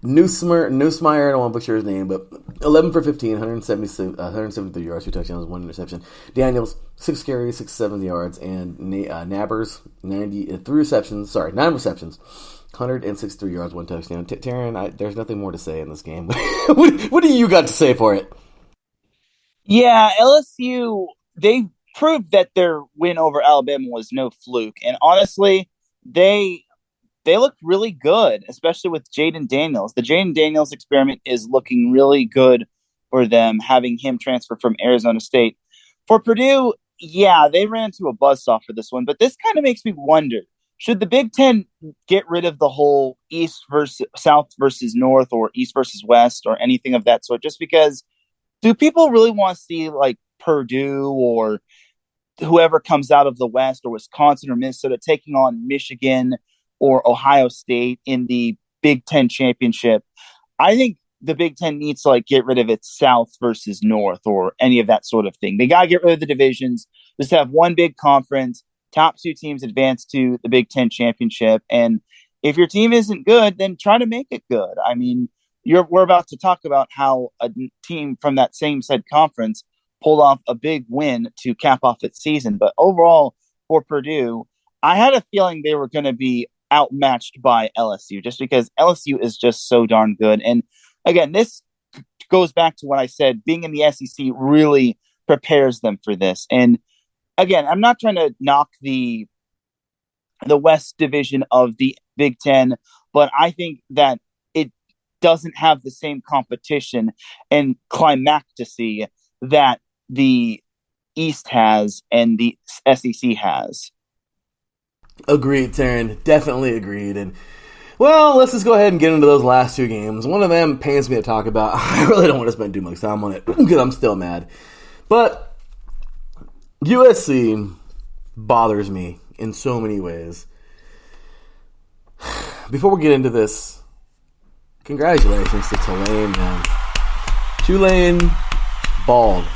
Neusmeyer, I don't want to butcher his name, but 11 for 15, 173 yards, 2 touchdowns, 1 interception. Daniels, 6 carries, 67 yards, and Nabbers, 9 receptions, 163 yards, 1 touchdown. Teran, there's nothing more to say in this game. What do you got to say for it? Yeah, LSU, they proved that their win over Alabama was no fluke, and honestly, they looked really good, especially with Jaden Daniels. The Jaden Daniels experiment is looking really good for them, having him transfer from Arizona State. For Purdue, yeah, they ran into a buzzsaw for this one, but this kind of makes me wonder, should the Big Ten get rid of the whole South versus North or East versus West or anything of that sort? Just because, do people really want to see like Purdue or whoever comes out of the West or Wisconsin or Minnesota taking on Michigan or Ohio State in the Big Ten championship? I think the Big Ten needs to get rid of its South versus North or any of that sort of thing. They got to get rid of the divisions, just have one big conference, top 2 teams advance to the Big Ten championship. And if your team isn't good, then try to make it good. I mean, we're about to talk about how a team from that same said conference pulled off a big win to cap off its season. But overall, for Purdue, I had a feeling they were going to be outmatched by LSU just because LSU is just so darn good. And again, this goes back to what I said, being in the SEC really prepares them for this. And again, I'm not trying to knock the West division of the Big Ten, but I think that it doesn't have the same competition and climacticity that the East has and the SEC has. Agreed, Teran. Definitely agreed. And, well, let's just go ahead and get into those last 2 games. One of them pains me to talk about. I really don't want to spend too much time on it because I'm still mad. But USC bothers me in so many ways. Before we get into this, congratulations to Tulane, man. Tulane balled.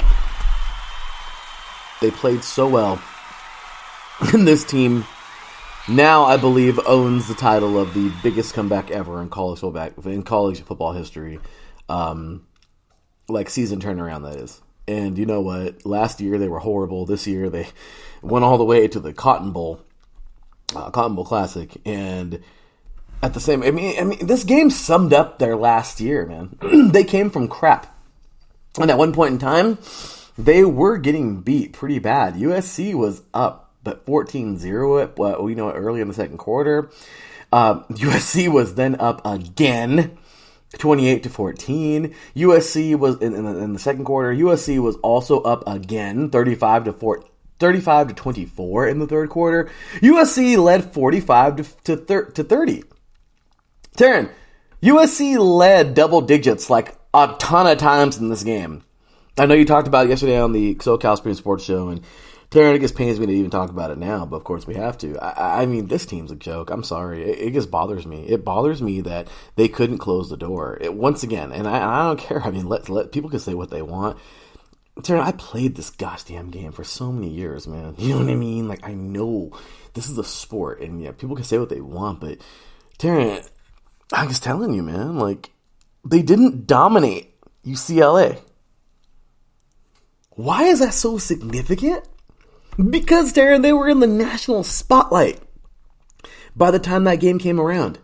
They played so well. And this team now, I believe, owns the title of the biggest comeback ever in college football history. Season turnaround, that is. And you know what? Last year they were horrible. This year they went all the way to the Cotton Bowl Classic. And at the same, I mean, this game summed up their last year, man. They came from crap. And at one point in time, they were getting beat pretty bad. USC was up, but 14-0 early in the second quarter. USC was then up again, 28-14. USC was in the second quarter. USC was also up again, 35-24 in the third quarter. USC led 45-30. Teran, USC led double digits like a ton of times in this game. I know you talked about it yesterday on the SoCal Spring Sports Show, and Teran, it just pains me to even talk about it now, but of course we have to. I mean, this team's a joke. I'm sorry. It just bothers me. It bothers me that they couldn't close the door. Once again, and I don't care. I mean, let people can say what they want. Teran, I played this goddamn game for so many years, man. You know what I mean? Like, I know this is a sport, and yeah, people can say what they want, but Teran, I'm just telling you, man, like, they didn't dominate UCLA. Why is that so significant? Because, Teran, they were in the national spotlight by the time that game came around.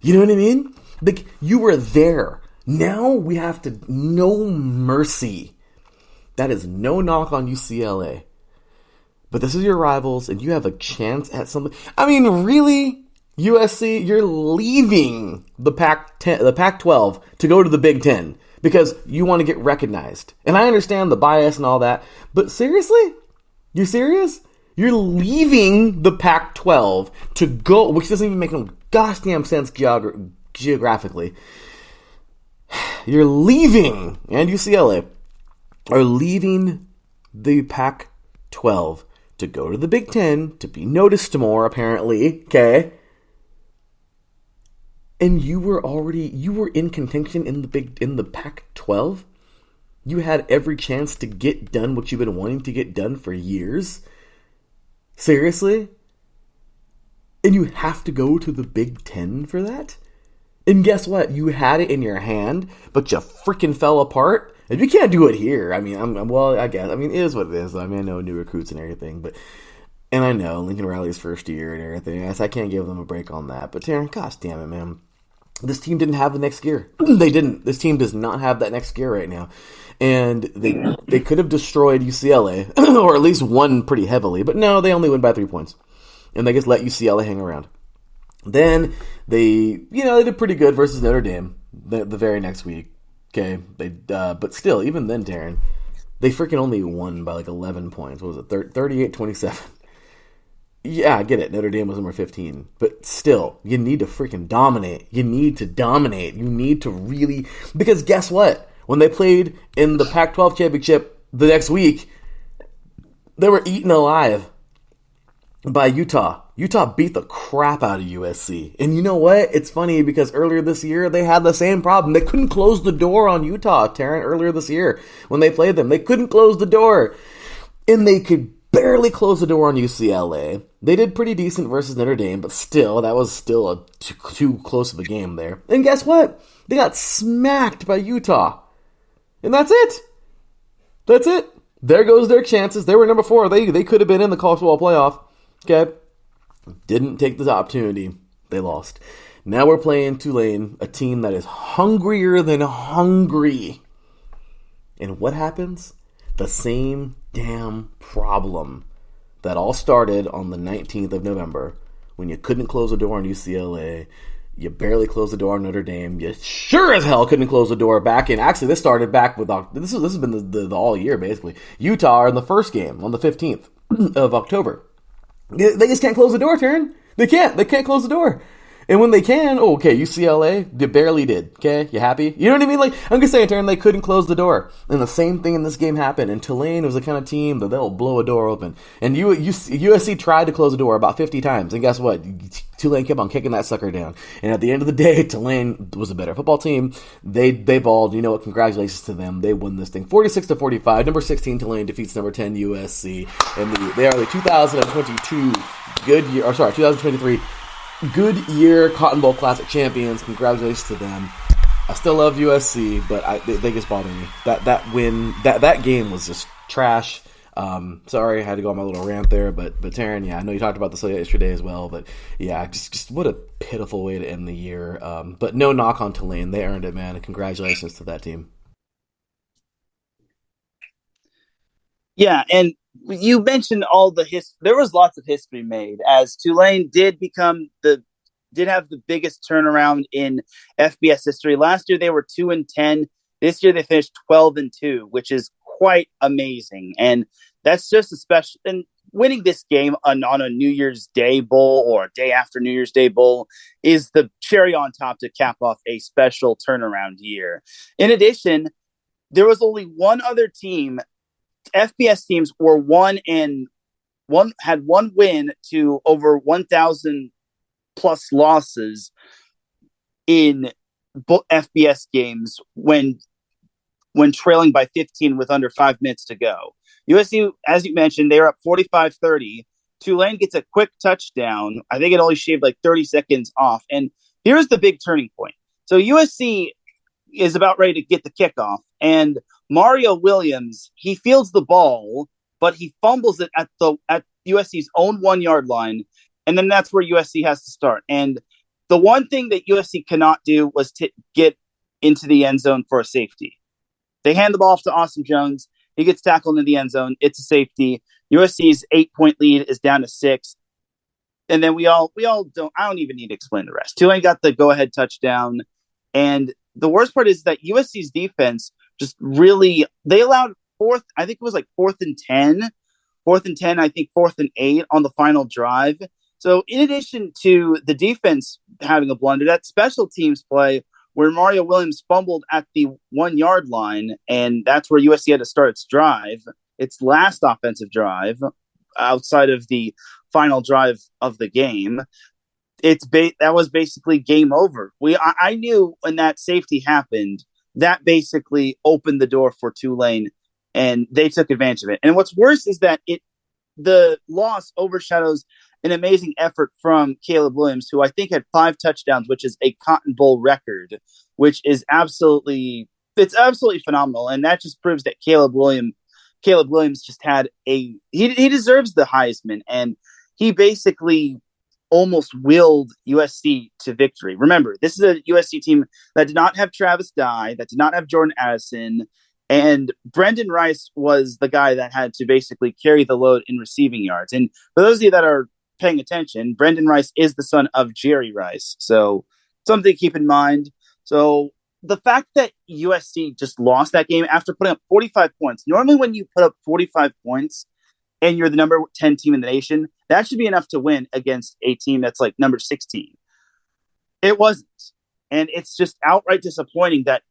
You know what I mean? Like, you were there. Now we have to, no mercy. That is no knock on UCLA. But this is your rivals, and you have a chance at something. I mean, really, USC, you're leaving the Pac-12 to go to the Big Ten because you want to get recognized. And I understand the bias and all that, but seriously? You serious? You're leaving the Pac-12 to go, which doesn't even make no goddamn sense geographically. You're leaving, and UCLA are leaving the Pac-12 to go to the Big Ten to be noticed more, apparently, okay? And you were in contention in the Pac-12? You had every chance to get done what you've been wanting to get done for years? Seriously? And you have to go to the Big Ten for that? And guess what? You had it in your hand, but you freaking fell apart? And you can't do it here. I mean, I guess. I mean, it is what it is. I mean, I know new recruits and everything, and I know Lincoln Riley's first year and everything. I can't give them a break on that. But Teran, gosh damn it, man. This team didn't have the next gear. They didn't. This team does not have that next gear right now. And they could have destroyed UCLA, or at least won pretty heavily. But no, they only win by 3 points. And they just let UCLA hang around. Then they did pretty good versus Notre Dame the very next week. Okay, but still, even then, Teran, they freaking only won by like 11 points. What was it, 38-27? Yeah, I get it. Notre Dame was number 15. But still, you need to freaking dominate. You need to dominate. You need to really... Because guess what? When they played in the Pac-12 championship the next week, they were eaten alive by Utah. Utah beat the crap out of USC. And you know what? It's funny because earlier this year, they had the same problem. They couldn't close the door on Utah, Teran, earlier this year when they played them. They couldn't close the door. And they could barely close the door on UCLA. They did pretty decent versus Notre Dame, but still, that was still a too close of a game there. And guess what? They got smacked by Utah. And that's it. That's it. There goes their chances. They were number 4. They could have been in the college football playoff. Okay. Didn't take the opportunity. They lost. Now we're playing Tulane, a team that is hungrier than hungry. And what happens? The same damn problem that all started on the 19th of November when you couldn't close the door on UCLA. You barely closed the door on Notre Dame. You sure as hell couldn't close the door back in. Actually, this started back with... This has been the all year, basically. Utah in the first game on the 15th of October. They just can't close the door, Teran. They can't. They can't close the door. And when they can, UCLA, they barely did. Okay, you happy? You know what I mean? Like, I'm just saying, Teran, they couldn't close the door. And the same thing in this game happened. And Tulane was the kind of team that they'll blow a door open. And USC tried to close the door about 50 times. And guess what? Tulane kept on kicking that sucker down. And at the end of the day, Tulane was a better football team. They balled. You know what? Congratulations to them. They won this thing 46-45. Number 16 Tulane defeats number 10 USC. And they are the 2022 2023 Goodyear Cotton Bowl Classic champions. Congratulations to them. I still love USC, but they just bother me. That win, that game was just trash. Sorry, I had to go on my little rant there, but Teran, yeah, I know you talked about this yesterday as well, but yeah, just what a pitiful way to end the year. But no knock on Tulane, they earned it, man, and congratulations to that team. Yeah, and you mentioned all the history. There was lots of history made as Tulane did have the biggest turnaround in FBS history. Last year they were 2-10. This year they finished 12-2, which is quite amazing. And that's just a special. And winning this game on a New Year's Day bowl or a day after New Year's Day bowl is the cherry on top to cap off a special turnaround year. In addition, there was only one other team. FBS teams were had one win to over 1,000 plus losses in FBS games when trailing by 15 with under 5 minutes to go. USC, as you mentioned, they were up 45-30. Tulane gets a quick touchdown. I think it only shaved like 30 seconds off. And here's the big turning point. So USC is about ready to get the kickoff, and Mario Williams, he fields the ball, but he fumbles it at USC's own 1 yard line, and then that's where USC has to start. And the one thing that USC cannot do was to get into the end zone for a safety. They hand the ball off to Austin Jones. He gets tackled in the end zone. It's a safety. USC's 8-point lead is down to 6. And then we all don't. I don't even need to explain the rest. Tulane got the go-ahead touchdown, and the worst part is that USC's defense just really, they allowed fourth, I think it was like 4th and 10, I think 4th and 8 on the final drive. So in addition to the defense having a blunder, that special teams play where Mario Williams fumbled at the 1 yard line, and that's where USC had to start its drive, its last offensive drive outside of the final drive of the game. That was basically game over. I knew when that safety happened, that basically opened the door for Tulane, and they took advantage of it. And what's worse is that the loss overshadows an amazing effort from Caleb Williams, who I think had 5 touchdowns, which is a Cotton Bowl record, which is absolutely phenomenal. And that just proves that Caleb Williams just had he deserves the Heisman, and he basically almost willed USC to victory. Remember, this is a USC team that did not have Travis Dye, that did not have Jordan Addison, and Brendan Rice was the guy that had to basically carry the load in receiving yards. And for those of you that are paying attention, Brendan Rice is the son of Jerry Rice, so something to keep in mind. So the fact that USC just lost that game after putting up 45 points, normally when you put up 45 points and you're the number 10 team in the nation, that should be enough to win against a team that's like number 16. It wasn't. And it's just outright disappointing that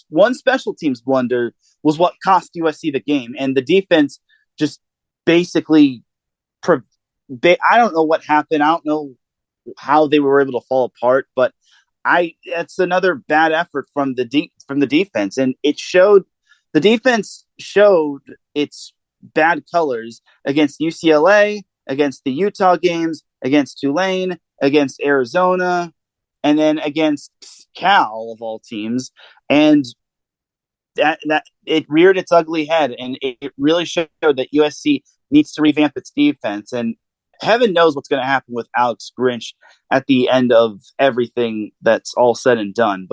one special teams blunder was what cost USC the game. And the defense just basically, I don't know what happened. I don't know how they were able to fall apart, but it's another bad effort from the defense. And the defense showed its bad colors against UCLA, against the Utah games, against Tulane, against Arizona, and then against Cal of all teams. And that it reared its ugly head, and it really showed that USC needs to revamp its defense. And heaven knows what's going to happen with Alex Grinch at the end of everything that's all said and done.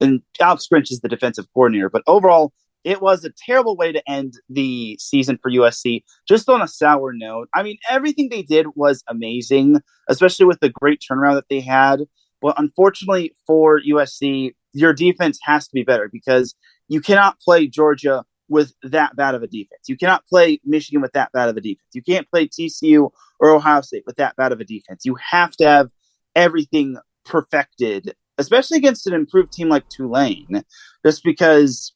And Alex Grinch is the defensive coordinator. But overall, it was a terrible way to end the season for USC, just on a sour note. I mean, everything they did was amazing, especially with the great turnaround that they had. But unfortunately for USC, your defense has to be better, because you cannot play Georgia with that bad of a defense. You cannot play Michigan with that bad of a defense. You can't play TCU or Ohio State with that bad of a defense. You have to have everything perfected, especially against an improved team like Tulane, just because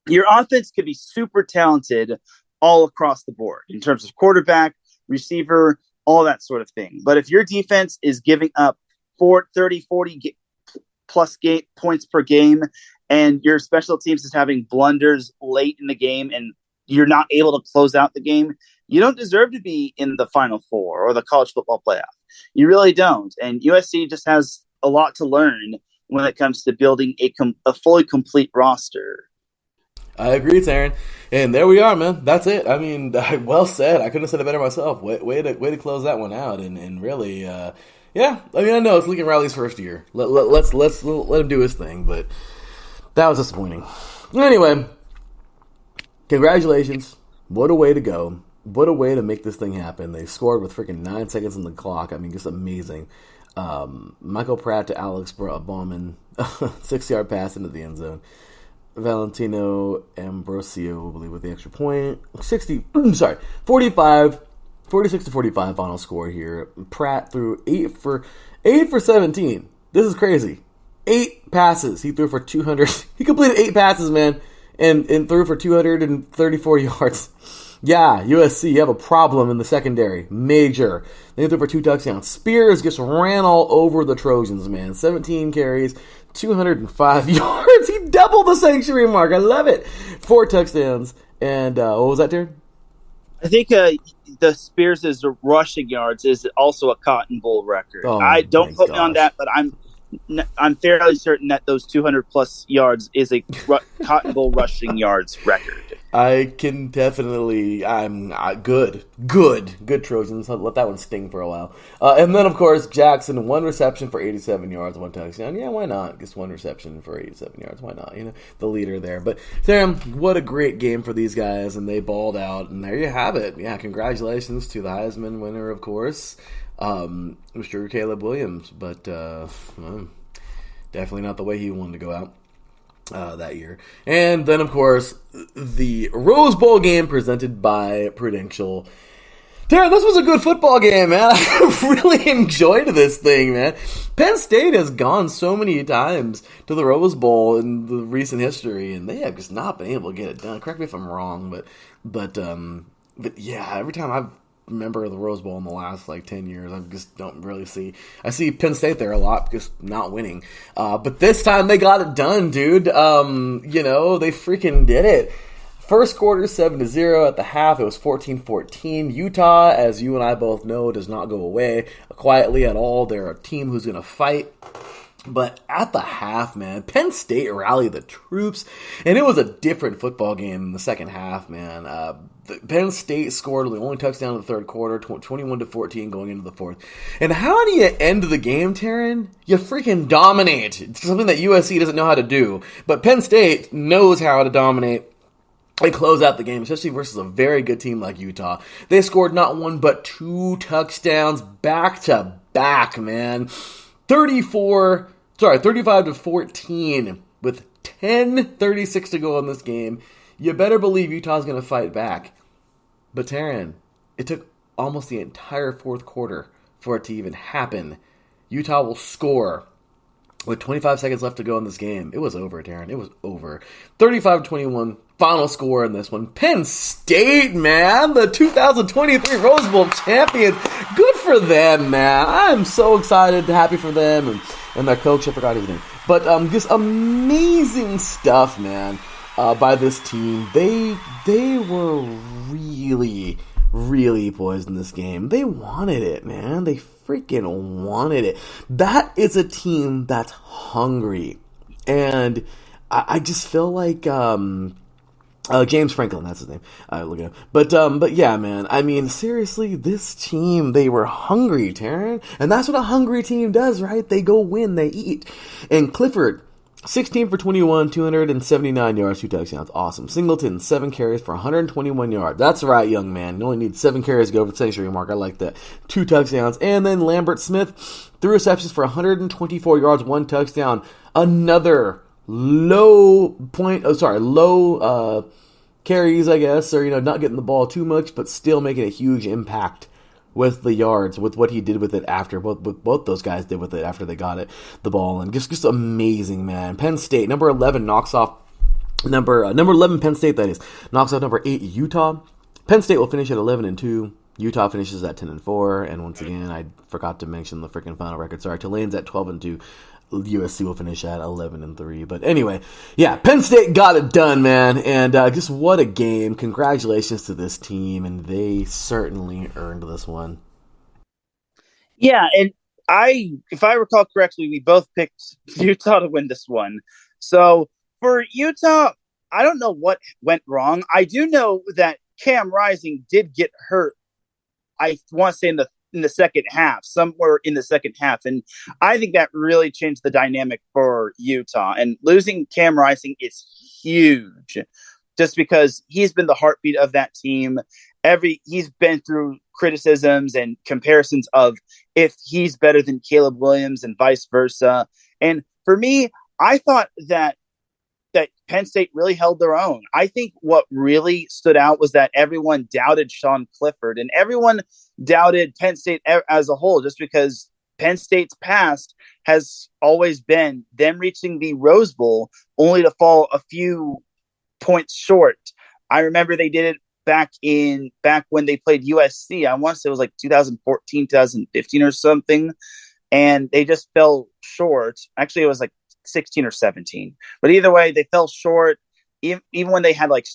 your offense could be super talented all across the board in terms of quarterback, receiver, all that sort of thing. But if your defense is giving up 40 plus points per game, and your special teams is having blunders late in the game, and you're not able to close out the game, you don't deserve to be in the Final Four or the college football playoff. You really don't. And USC just has a lot to learn when it comes to building a fully complete roster. I agree, Teran. And there we are, man. That's it. I mean, well said. I couldn't have said it better myself. Way to close that one out. And really, yeah. I mean, I know it's Lincoln Riley's first year. Let's let him do his thing. But that was disappointing. Anyway, congratulations. What a way to go. What a way to make this thing happen. They scored with freaking 9 seconds on the clock. I mean, just amazing. Michael Pratt to Alex Bauman, 6-yard pass into the end zone. Valentino Ambrosio, I believe, with the extra point. 46 to 45 final score here. Pratt threw 8 for 17. This is crazy. 8 passes. He threw for 200. He completed 8 passes, man, and threw for 234 yards. Yeah, USC, you have a problem in the secondary. Major. They threw for 2 touchdowns. Spears just ran all over the Trojans, man. 17 carries, 205 yards. He doubled the sanctuary mark. I love it. 4 touchdowns. And what was that, Darren? I think the Spears' rushing yards is also a Cotton Bowl record. Oh, I don't quote me on gosh. that, but I'm fairly certain that those 200 plus yards is a Cotton Bowl rushing yards record. I can definitely. I'm good Trojans. I'll let that one sting for a while. And then, of course, Jackson, 1 reception for 87 yards, 1 touchdown. Yeah, why not? Just 1 reception for 87 yards. Why not? You know, the leader there. But Sam, what a great game for these guys, and they balled out. And there you have it. Yeah, congratulations to the Heisman winner, of course, Mr. Caleb Williams. But well, definitely not the way he wanted to go out. That year. And then, of course, the Rose Bowl game presented by Prudential. Darren, this was a good football game, man. I really enjoyed this thing, man. Penn State has gone so many times to the Rose Bowl in the recent history, and they have just not been able to get it done. Correct me if I'm wrong, but yeah, every time I've remember the Rose Bowl in the last 10 years. I just don't really see. I see Penn State there a lot, just not winning. But this time they got it done, dude. They freaking did it. First quarter 7-0. At the half it was 14-14. Utah, as you and I both know, does not go away quietly at all. They're a team who's going to fight. But at the half, man, Penn State rallied the troops, and it was a different football game in the second half, man. Penn State scored the only touchdown in the third quarter, 21-14 going into the fourth. And how do you end the game, Teran? You freaking dominate. It's something that USC doesn't know how to do. But Penn State knows how to dominate. They close out the game, especially versus a very good team like Utah. They scored not 1 but 2 touchdowns back to back, man. 35-14 with 10:36 to go in this game. You better believe Utah's going to fight back. But Teran, it took almost the entire fourth quarter for it to even happen. Utah will score with 25 seconds left to go in this game. It was over, Teran. It was over. 35-21, final score in this one. Penn State, man, the 2023 Rose Bowl champions. Good for them, man. I'm so excited, happy for them, and their coach, I forgot his name. But just amazing stuff, man, by this team. They were really, really poised in this game. They wanted it, man. They freaking wanted it. That is a team that's hungry. And I just feel like James Franklin, that's his name. Look at him. But yeah, man. I mean, seriously, this team, they were hungry, Teran. And that's what a hungry team does, right? They go win, they eat. And Clifford, 16 for 21, 279 yards, 2 touchdowns. Awesome. Singleton, 7 carries for 121 yards. That's right, young man. You only need 7 carries to go over the century mark. I like that. 2 touchdowns. And then Lambert Smith, 3 receptions for 124 yards, 1 touchdown. Another low carries, I guess, or, not getting the ball too much, but still making a huge impact with the yards, with what he did with it after, both those guys did with it after they got the ball, and just amazing, man. Penn State, number 11 knocks off, number 11 Penn State, that is, knocks off number 8 Utah. Penn State will finish at 11-2. Utah finishes at 10-4, and once again, I forgot to mention the freaking final record. Sorry, Tulane's at 12-2. USC will finish at 11-3. But anyway, yeah, Penn State got it done, man. And just what a game. Congratulations to this team. And they certainly earned this one. Yeah, and if I recall correctly, we both picked Utah to win this one. So for Utah, I don't know what went wrong. I do know that Cam Rising did get hurt. I want to say in the second half, somewhere in the second half, and I think that really changed the dynamic for Utah. And losing Cam Rising is huge, just because he's been the heartbeat of that team. He's been through criticisms and comparisons of if he's better than Caleb Williams and vice versa. And for me, I thought that Penn State really held their own. I think what really stood out was that everyone doubted Sean Clifford and everyone doubted Penn State as a whole, just because Penn State's past has always been them reaching the Rose Bowl only to fall a few points short. I remember they did it back when they played USC. I want to say it was like 2014, 2015 or something. And they just fell short. Actually, it was like 16 or 17. But either way, they fell short. Even when they had like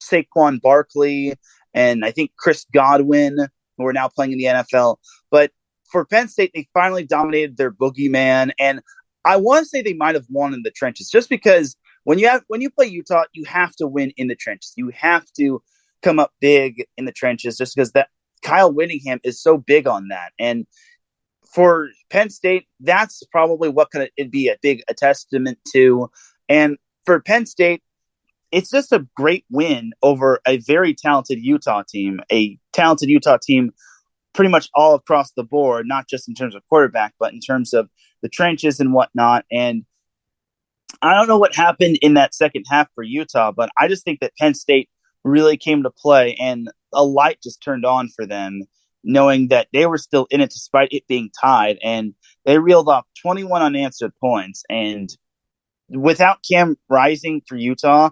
Saquon Barkley and I think Chris Godwin, who are now playing in the NFL. But for Penn State, they finally dominated their boogeyman. And I want to say they might have won in the trenches, just because when you play Utah, you have to win in the trenches. You have to come up big in the trenches, just because that Kyle Whittingham is so big on that. And for Penn State, that's probably what it'd be a testament to. And for Penn State, it's just a great win over a very talented Utah team, pretty much all across the board, not just in terms of quarterback, but in terms of the trenches and whatnot. And I don't know what happened in that second half for Utah, but I just think that Penn State really came to play, and a light just turned on for them, knowing that they were still in it despite it being tied, and they reeled off 21 unanswered points. And without Cam Rising for Utah,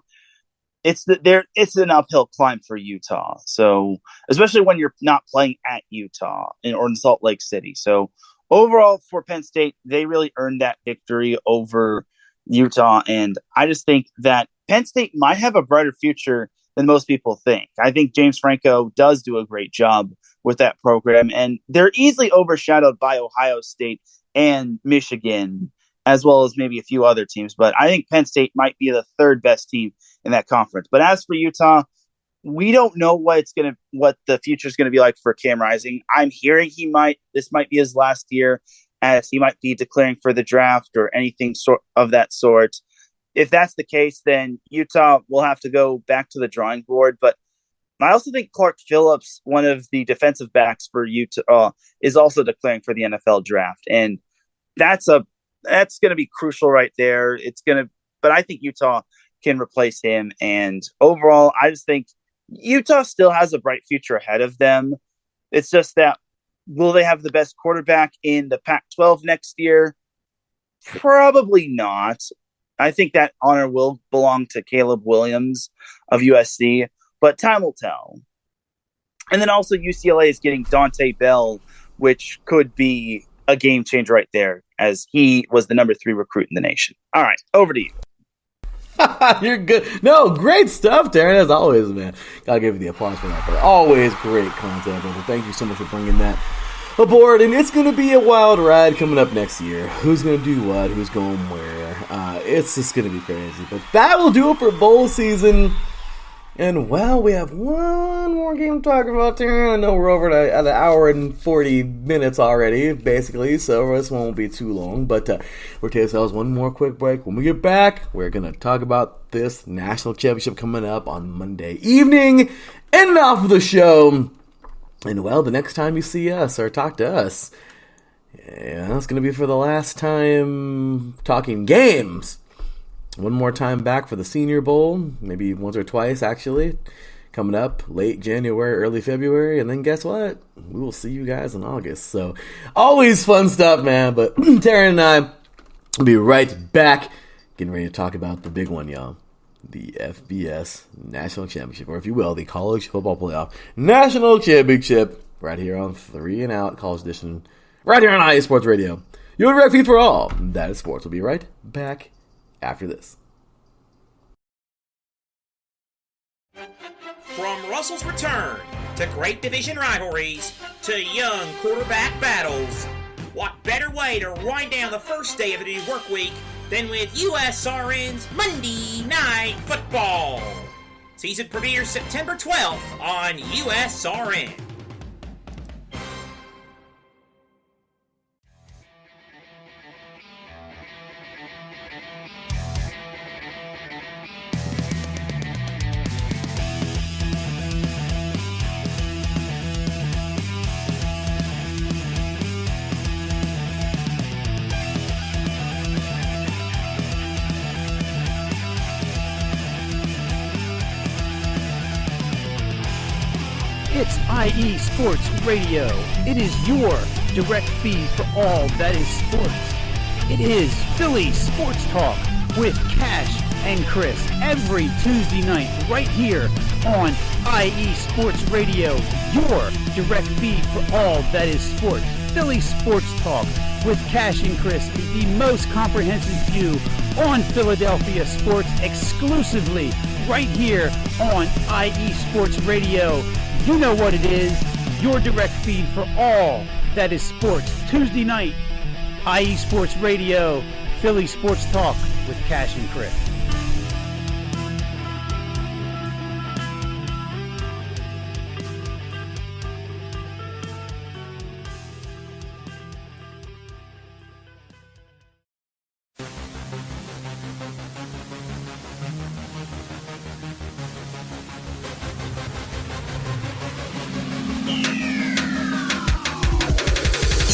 it's an uphill climb for Utah. So especially when you're not playing at Utah or in Salt Lake City. So overall for Penn State, they really earned that victory over Utah. And I just think that Penn State might have a brighter future than most people think. I think James Franco does do a great job with that program, and they're easily overshadowed by Ohio State and Michigan, as well as maybe a few other teams. But I think Penn State might be the third best team in that conference. But as for Utah, we don't know what the future is going to be like for Cam Rising. I'm hearing this might be his last year, as he might be declaring for the draft or anything of that sort. If that's the case, then Utah will have to go back to the drawing board. But I also think Clark Phillips, one of the defensive backs for Utah, is also declaring for the NFL draft. And that's going to be crucial right there. But I think Utah can replace him. And overall, I just think Utah still has a bright future ahead of them. It's just that, will they have the best quarterback in the Pac-12 next year? Probably not. I think that honor will belong to Caleb Williams of USC, but time will tell. And then also UCLA is getting Dante Bell, which could be a game changer right there, as he was the number 3 recruit in the nation. All right, over to you. You're good. No, great stuff, Teran, as always, man. Gotta give you the applause for that, but always great content, brother. Thank you so much for bringing that aboard, and it's going to be a wild ride coming up next year. Who's going to do what? Who's going where? It's just going to be crazy. But that will do it for bowl season. And, well, we have one more game to talk about, Teran. I know we're over at an hour and 40 minutes already, basically, so this won't be too long. But we'll take ourselves one more quick break. When we get back, we're going to talk about this national championship coming up on Monday evening. And off of the show. And, well, the next time you see us or talk to us, yeah, it's going to be for the last time talking games. One more time back for the Senior Bowl, maybe once or twice, actually, coming up late January, early February. And then guess what? We will see you guys in August. So, always fun stuff, man. But Teran and I will be right back, getting ready to talk about the big one, y'all. The FBS National Championship, or if you will, the College Football Playoff National Championship, right here on 3 and Out College Edition, right here on IA Sports Radio. Your direct feed for all that is sports. We'll be right back after this. From Russell's return to great division rivalries to young quarterback battles, what better way to wind down the first day of the new work week than with USRN's Monday Night Football. Season premieres September 12th on USRN. It's IE Sports Radio. It is your direct feed for all that is sports. It is Philly Sports Talk with Cash and Chris every Tuesday night right here on IE Sports Radio, your direct feed for all that is sports. Philly Sports Talk with Cash and Chris is the most comprehensive view on Philadelphia sports exclusively right here on IE Sports Radio. You know what it is, your direct feed for all that is sports. Tuesday night, IE Sports Radio, Philly Sports Talk with Cash and Chris.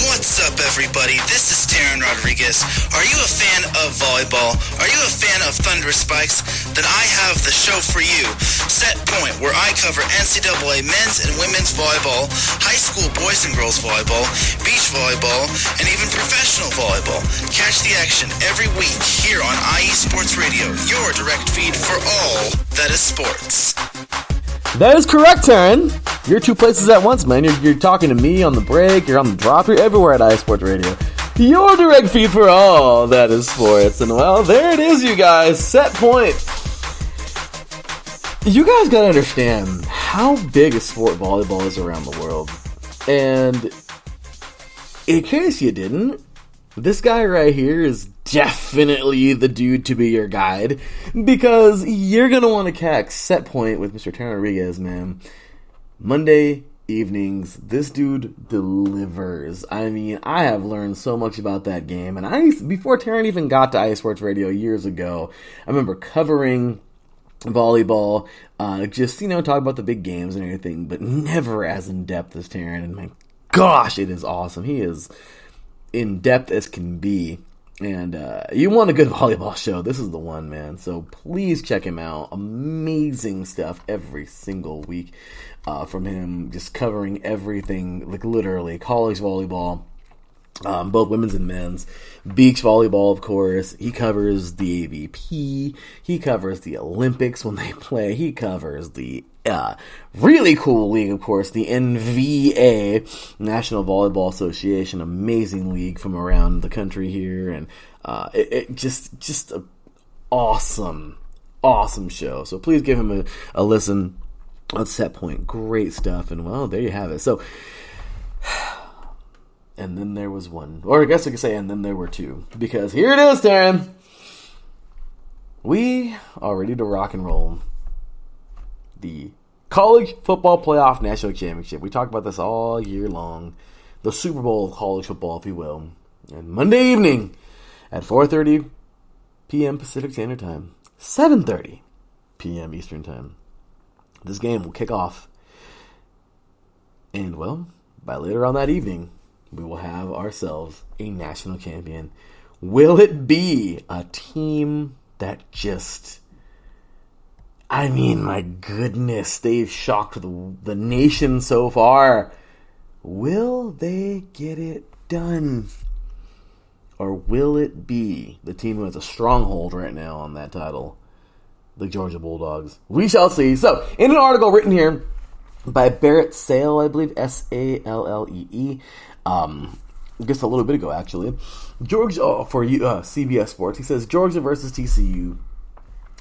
What's up, everybody? This is Teran Rodriguez. Are you a fan of volleyball? Are you a fan of thunderous spikes? Then I have the show for you, Set Point, where I cover NCAA men's and women's volleyball, high school boys and girls volleyball, beach volleyball, and even professional volleyball. Catch the action every week here on IE Sports Radio, your direct feed for all that is sports. That is correct, Teran. You're two places at once, man. You're talking to me on the break, you're on the drop, you're everywhere at iSports Radio. Your direct feed for all that is sports. And well, there it is, you guys. Set Point. You guys gotta understand how big a sport volleyball is around the world. And in case you didn't, this guy right here is definitely the dude to be your guide, because you're going to want to catch Set Point with Mr. Teran Rodriguez, man. Monday evenings, this dude delivers. I mean, I have learned so much about that game, and before Teran even got to iSports Radio years ago, I remember covering volleyball, just, talk about the big games and everything, but never as in-depth as Teran, and my gosh, it is awesome. He is in-depth as can be. And you want a good volleyball show, this is the one, man. So please check him out. Amazing stuff every single week from him, just covering everything, like literally college volleyball, both women's and men's, beach volleyball, of course. He covers the AVP, he covers the Olympics when they play, he covers the really cool league, of course, the NBA, National Volleyball Association, amazing league from around the country here, and it just an awesome show. So please give him a listen on Set Point. Great stuff, and well, there you have it. So, and then there was one, or I guess I could say, and then there were two, because here it is, Teran. We are ready to rock and roll. The College Football Playoff National Championship. We talk about this all year long. The Super Bowl of college football, if you will. And Monday evening at 4:30 p.m. Pacific Standard Time, 7:30 p.m. Eastern Time. This game will kick off. And, well, by later on that evening, we will have ourselves a national champion. Will it be a team that just... I mean, my goodness, they've shocked the nation so far. Will they get it done? Or will it be the team who has a stronghold right now on that title, the Georgia Bulldogs? We shall see. So, in an article written here by Barrett Sale, I believe, Sallee, just a little bit ago, actually, Georgia, for CBS Sports, he says, Georgia versus TCU.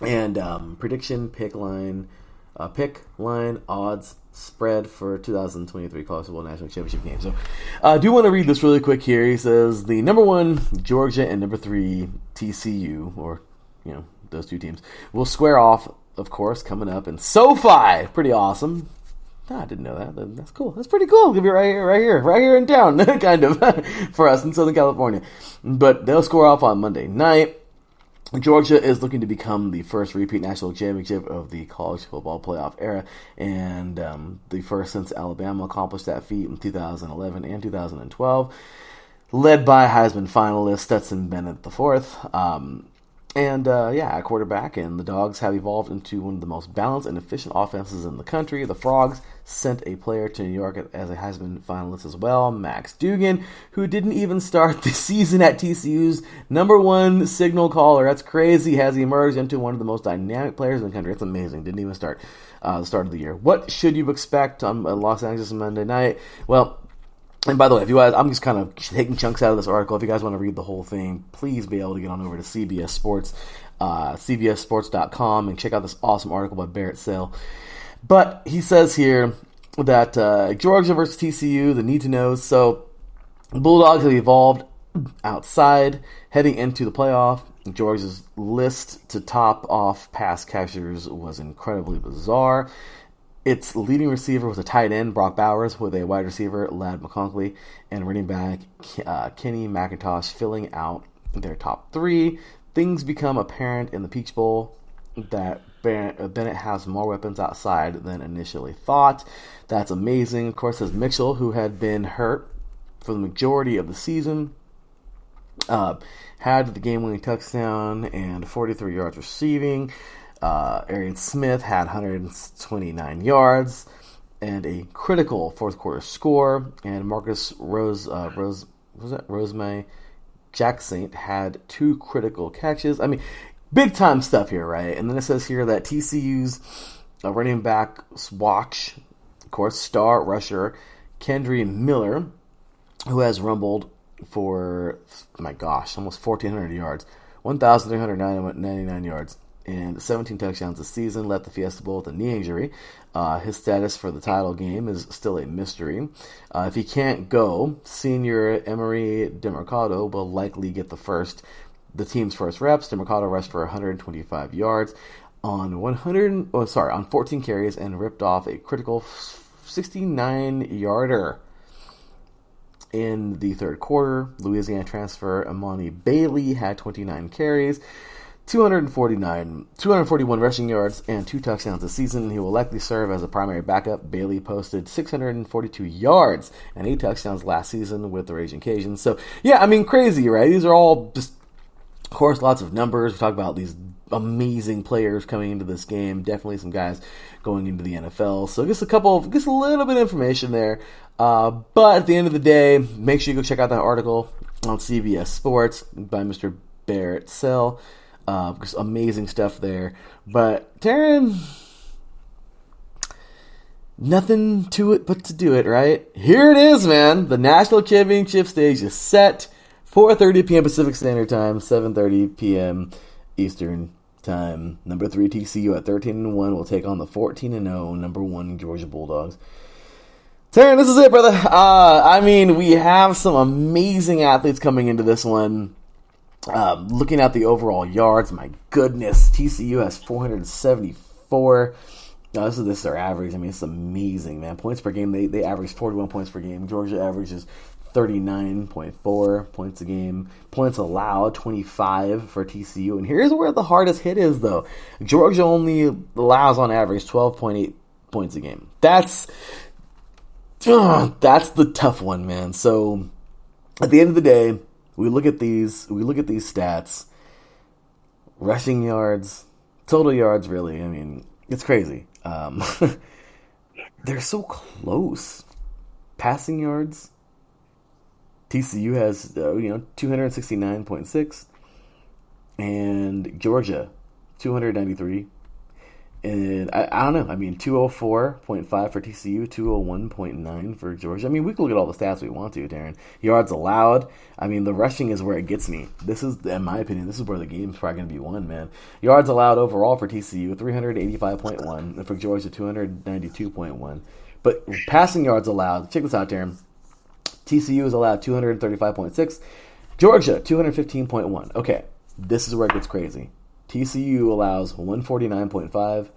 And prediction, pick line odds spread for 2023 College Football National Championship game. So I do want to read this really quick here. He says the number 1 Georgia and number 3 TCU, or those two teams, will square off, of course, coming up in SoFi. Pretty awesome. I didn't know that. That's cool. That's pretty cool. It'll be right here in town, kind of, for us in Southern California. But they'll score off on Monday night. Georgia is looking to become the first repeat national championship of the college football playoff era, and the first since Alabama accomplished that feat in 2011 and 2012, led by Heisman finalist Stetson Bennett IV. At quarterback, and the Dogs have evolved into one of the most balanced and efficient offenses in the country. The Frogs sent a player to New York as a Heisman finalist as well, Max Dugan, who didn't even start the season at TCU's number 1 signal caller. That's crazy. Has emerged into one of the most dynamic players in the country. It's amazing. Didn't even start the start of the year. What should you expect on Los Angeles Monday night? Well, and by the way, if you guys, I'm just kind of taking chunks out of this article. If you guys want to read the whole thing, please be able to get on over to CBS Sports, cbssports.com, and check out this awesome article by Barrett Sale. But he says here that Georgia versus TCU, the need to know. So the Bulldogs have evolved outside heading into the playoff. Georgia's list to top off pass catchers was incredibly bizarre. Its leading receiver was a tight end, Brock Bowers, with a wide receiver, Ladd McConkey, and running back, Kenny McIntosh, filling out their top 3. Things become apparent in the Peach Bowl that Bennett has more weapons outside than initially thought. That's amazing. Of course, there's Mitchell, who had been hurt for the majority of the season, had the game-winning touchdown and 43 yards receiving. Arian Smith had 129 yards and a critical fourth quarter score. And Marcus Rosemay Jackson had 2 critical catches. I mean, big time stuff here, right? And then it says here that TCU's running back Swatch, of course, star rusher Kendry Miller, who has rumbled for, almost 1,400 yards, 1,399 yards, and 17 touchdowns this season, left the Fiesta Bowl with a knee injury. His status for the title game is still a mystery. If he can't go, senior Emery DeMercado will likely get the team's first reps. DeMercado rushed for 125 yards on 14 carries and ripped off a critical 69-yarder. In the third quarter, Louisiana transfer Amani Bailey had 29 carries, 241 rushing yards, and 2 touchdowns this season. He will likely serve as a primary backup. Bailey posted 642 yards and 8 touchdowns last season with the Raging Cajuns. So, yeah, I mean, crazy, right? These are all just, of course, lots of numbers. We talk about these amazing players coming into this game. Definitely some guys going into the NFL. So just a little bit of information there. But at the end of the day, make sure you go check out that article on CBS Sports by Mr. Barrett Sell. Just amazing stuff there. But Teran, nothing to it but to do it, right? Here it is, man. The National Championship stage is set. 4:30 p.m. Pacific Standard Time, 7:30 p.m. Eastern Time. Number 3 TCU at 13-1 will take on the 14-0 number 1 Georgia Bulldogs. Teran, this is it, brother. We have some amazing athletes coming into this one. Looking at the overall yards, my goodness, TCU has 474. This is their average. I mean, it's amazing, man. Points per game, they average 41 points per game. Georgia averages 39.4 points a game. Points allowed, 25 for TCU. And here's where the hardest hit is, though. Georgia only allows on average 12.8 points a game. That's the tough one, man. So at the end of the day, we look at these stats. Rushing yards, total yards, really. I mean, it's crazy. They're so close. Passing yards, TCU has 269.6, and Georgia 293. And I don't know. I mean, 204.5 for TCU, 201.9 for Georgia. I mean, we can look at all the stats we want to, Teran. Yards allowed. I mean, the rushing is where it gets me. This is, in my opinion, this is where the game's probably going to be won, man. Yards allowed overall for TCU, 385.1. And for Georgia, 292.1. But passing yards allowed, check this out, Darren. TCU is allowed 235.6. Georgia, 215.1. Okay, this is where it gets crazy. TCU allows 149.5.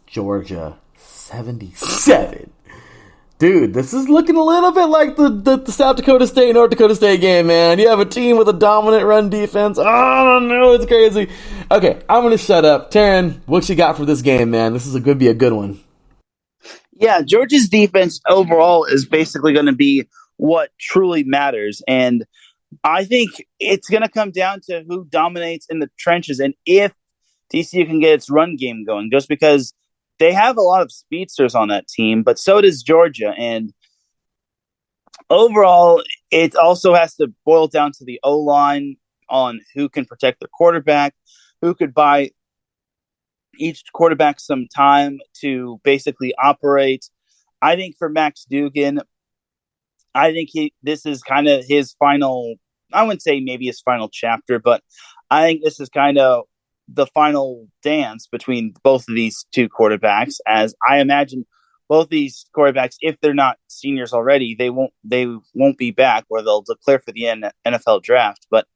Georgia, 77. Dude, this is looking a little bit like the South Dakota State, North Dakota State game, man. You have a team with a dominant run defense. Oh, no, it's crazy. Okay, I'm going to shut up. Teran, what you got for this game, man? This is going to be a good one. Yeah, Georgia's defense overall is basically going to be what truly matters. And I think it's going to come down to who dominates in the trenches and if TCU can get its run game going, just because they have a lot of speedsters on that team, but so does Georgia. And overall, it also has to boil down to the O-line on who can protect the quarterback, who could buy each quarterback some time to basically operate. I think for Max Duggan, I think this is kind of his final, I wouldn't say maybe his final chapter, but I think this is kind of the final dance between both of these two quarterbacks, as I imagine both these quarterbacks, if they're not seniors already, they won't be back, or they'll declare for the NFL draft. But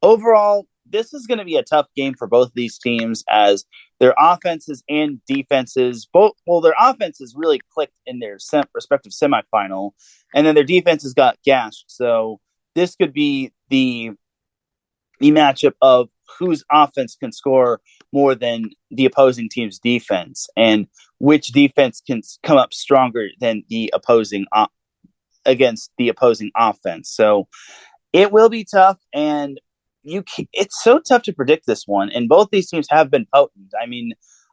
overall, this is going to be a tough game for both of these teams, as their offenses and defenses, their offenses really clicked in their respective semifinal, and then their defenses got gashed. So this could be the matchup of whose offense can score more than the opposing team's defense, and which defense can come up stronger than the opposing against the opposing offense. So it will be tough, and it's so tough to predict this one. And both these teams have been potent. I mean,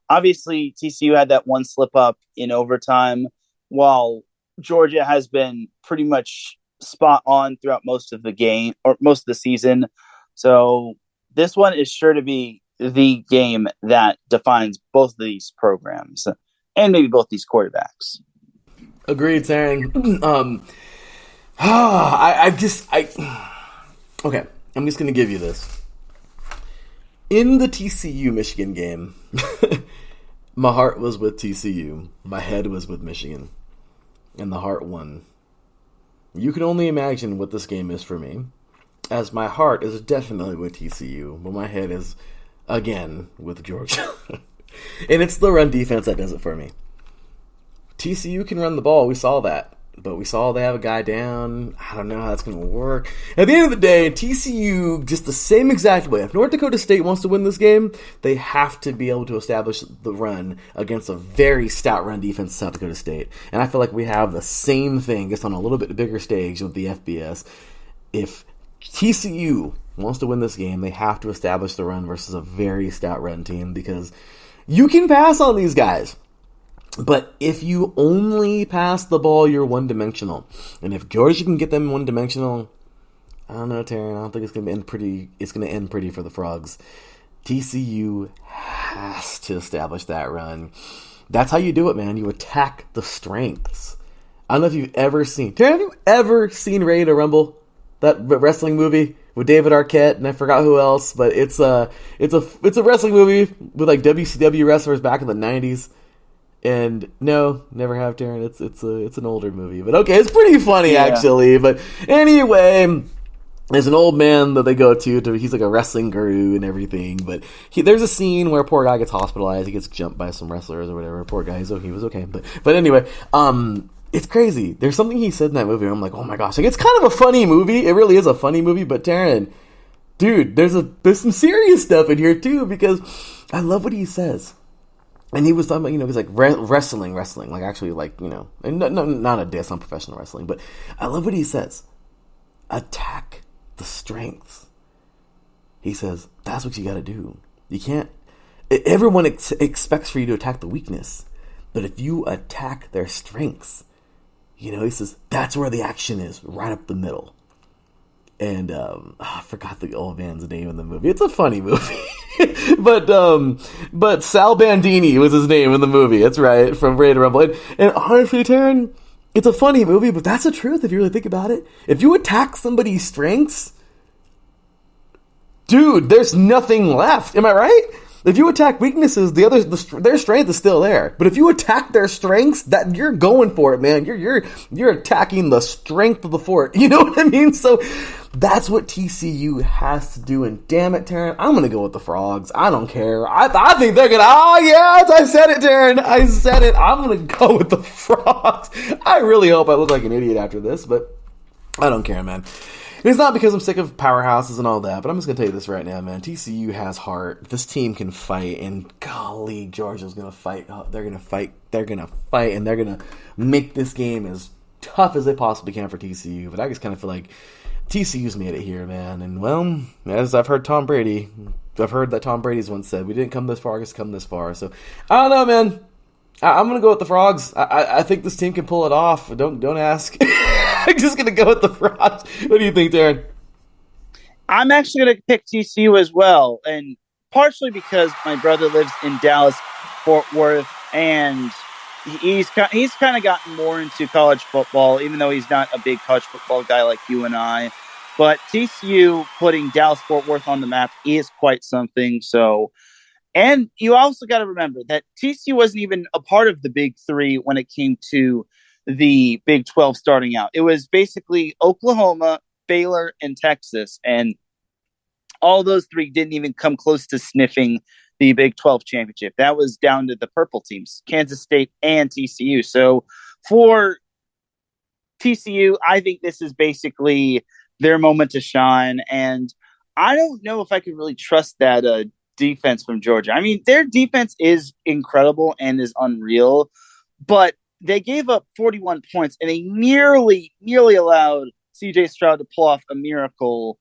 obviously TCU had that one slip up in overtime, while Georgia has been pretty much spot on throughout most of the game or most of the season. So this one is sure to be the game that defines both of these programs and maybe both these quarterbacks. Agreed, Teran. Okay, I'm just going to give you this. In the TCU Michigan game, my heart was with TCU. My head was with Michigan. And the heart won. You can only imagine what this game is for me, as my heart is definitely with TCU, but my head is, again, with Georgia. And it's the run defense that does it for me. TCU can run the ball, we saw that. But we saw they have a guy down. I don't know how that's going to work. At the end of the day, TCU, just the same exact way. If North Dakota State wants to win this game, they have to be able to establish the run against a very stout run defense, South Dakota State. And I feel like we have the same thing, just on a little bit bigger stage with the FBS. If TCU wants to win this game, they have to establish the run versus a very stout run team, because you can pass on these guys. But if you only pass the ball, you're one-dimensional. And if Georgia can get them one-dimensional, I don't know, Teran. I don't think it's going to end pretty. It's going to end pretty for the Frogs. TCU has to establish that run. That's how you do it, man. You attack the strengths. I don't know if you've ever seen. Teran, have you ever seen Ready to Rumble? That wrestling movie with David Arquette and I forgot who else, but it's a wrestling movie with like WCW wrestlers back in the 90s. And no, never have, Teran. It's an older movie, but okay, it's pretty funny actually. But anyway, there's an old man that they go to. He's like a wrestling guru and everything. But there's a scene where a poor guy gets hospitalized. He gets jumped by some wrestlers or whatever. Poor guy, he was okay. But anyway, it's crazy. There's something he said in that movie where I'm like, oh my gosh, like it's kind of a funny movie. It really is a funny movie. But Teran, dude, there's some serious stuff in here too, because I love what he says. And he was talking about, he's like wrestling, like actually like, and no, not a diss on professional wrestling, but I love what he says. Attack the strengths. He says, that's what you got to do. You can't, everyone expects for you to attack the weakness, but if you attack their strengths, he says, that's where the action is, right up the middle. And I forgot the old man's name in the movie. It's a funny movie. but Sal Bandini was his name in the movie. That's right, from Ready to Rumble. And honestly, Teran, it's a funny movie, but that's the truth if you really think about it. If you attack somebody's strengths, dude, there's nothing left. Am I right? If you attack weaknesses, their strength is still there. But if you attack their strengths, that you're going for it, man. You're attacking the strength of the fort. You know what I mean? So that's what TCU has to do. And damn it, Teran, I'm gonna go with the Frogs. I don't care. I think they're gonna. Oh yes, I said it, Teran. I said it. I'm gonna go with the Frogs. I really hope I look like an idiot after this, but I don't care, man. It's not because I'm sick of powerhouses and all that, but I'm just going to tell you this right now, man. TCU has heart. This team can fight, and golly, Georgia's going to fight. Oh, they're going to fight. They're going to fight, and they're going to make this game as tough as they possibly can for TCU. But I just kind of feel like TCU's made it here, man. And, well, as I've heard that Tom Brady's once said, we didn't come this far, just come this far. So, I don't know, man. I'm going to go with the Frogs. I think this team can pull it off. Don't ask. I'm just going to go with the Frogs. What do you think, Teran? I'm actually going to pick TCU as well, and partially because my brother lives in Dallas, Fort Worth, and he's kind of gotten more into college football, even though he's not a big college football guy like you and I. But TCU putting Dallas, Fort Worth on the map is quite something. So, and you also got to remember that TCU wasn't even a part of the Big Three when it came to the Big 12 starting out. It was basically Oklahoma, Baylor, and Texas, and all those three didn't even come close to sniffing the Big 12 championship. That was down to the purple teams, Kansas State and TCU. So for TCU, I think this is basically their moment to shine, and I don't know if I could really trust that defense from Georgia. I mean, their defense is incredible and is unreal, but they gave up 41 points, and they nearly allowed C.J. Stroud to pull off a miracle.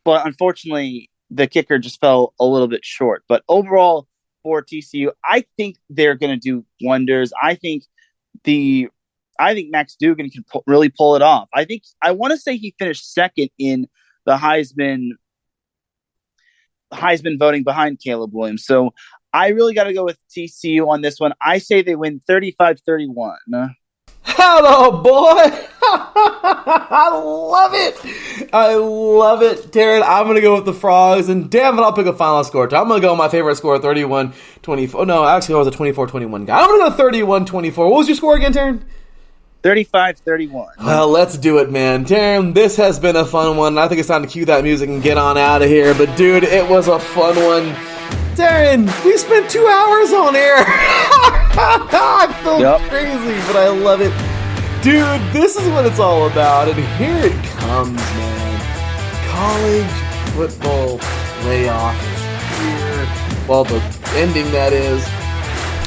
But unfortunately, the kicker just fell a little bit short. But overall, for TCU, I think they're going to do wonders. I think Max Duggan can really pull it off. I want to say he finished second in the Heisman voting behind Caleb Williams. So I really got to go with TCU on this one. I say they win 35-31. Hello, boy. I love it. Teran, I'm going to go with the Frogs, and damn it, I'll pick a final score. I'm going to go with my favorite score, 31-24. Oh, no, actually, I was a 24-21 guy. I'm going to go 31-24. What was your score again, Teran? 35-31. Well, let's do it, man. Teran, this has been a fun one. I think it's time to cue that music and get on out of here. But, dude, it was a fun one. Teran, we spent 2 hours on air. I feel crazy, but I love it. Dude, this is what it's all about. And here it comes, man. College football playoff is here. Well, the ending, that is.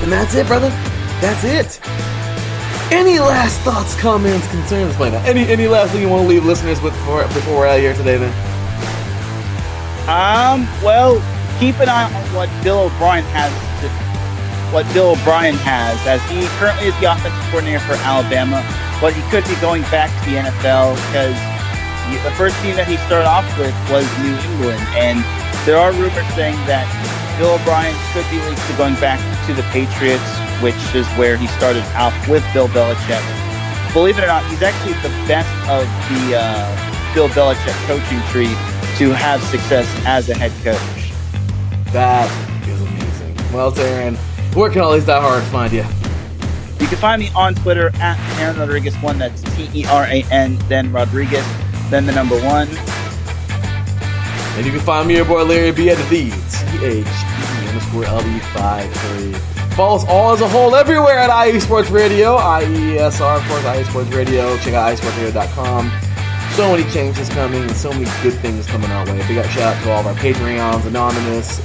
And that's it, brother. That's it. Any last thoughts, comments, concerns? Any last thing you want to leave listeners with before we're out of here today, man? Well, keep an eye on what Bill O'Brien has, as he currently is the offensive coordinator for Alabama, but he could be going back to the NFL because the first team that he started off with was New England, and there are rumors saying that Bill O'Brien could be linked to going back to the Patriots, which is where he started out with Bill Belichick. Believe it or not, he's actually the best of the Bill Belichick coaching tree to have success as a head coach. That is amazing. Well, Teran, where can all these diehards find you? You can find me on Twitter at Teran Rodriguez 1. That's Teran, then Rodriguez, then the number 1. And you can find me, your boy Larry B, at the THE_LB53. Follow us all as a whole everywhere at IE Sports Radio, IESR, of course, IE Sports Radio. Check out IESportsRadio.com. So many changes coming and so many good things coming our way. Big shout out to all of our Patreons, Anonymous,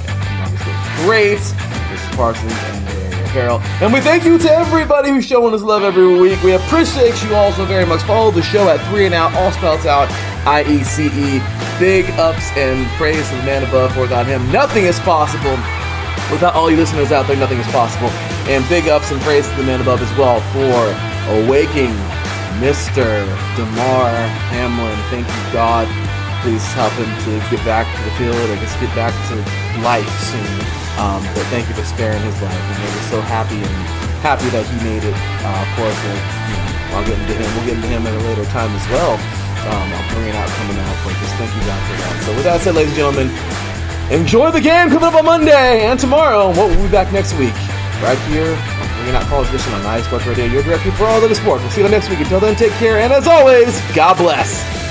Great, Mrs. Parsons, and Carol. And we thank you to everybody who's showing us love every week. We appreciate you all so very much. Follow the show at 3 and Out, all spelled out, IECE. Big ups and praise to the man above, for without him, nothing is possible. Without all you listeners out there, nothing is possible. And big ups and praise to the man above as well for awaking Mr. DeMar Hamlin. Thank you, God. Please help him to get back to the field, or just get back to life soon. But thank you for sparing his life. And we're so happy that he made it. Of course, I'll get into him. We'll get into him at a later time as well. I'll bring it out coming out. But just thank you, God, for that. So with that said, ladies and gentlemen, Enjoy the game coming up on Monday and tomorrow. We'll be back next week. Right here, bringing out College Edition on IE Sports Radio. Your directory for all that is sports. We'll see you next week. Until then, take care. And as always, God bless.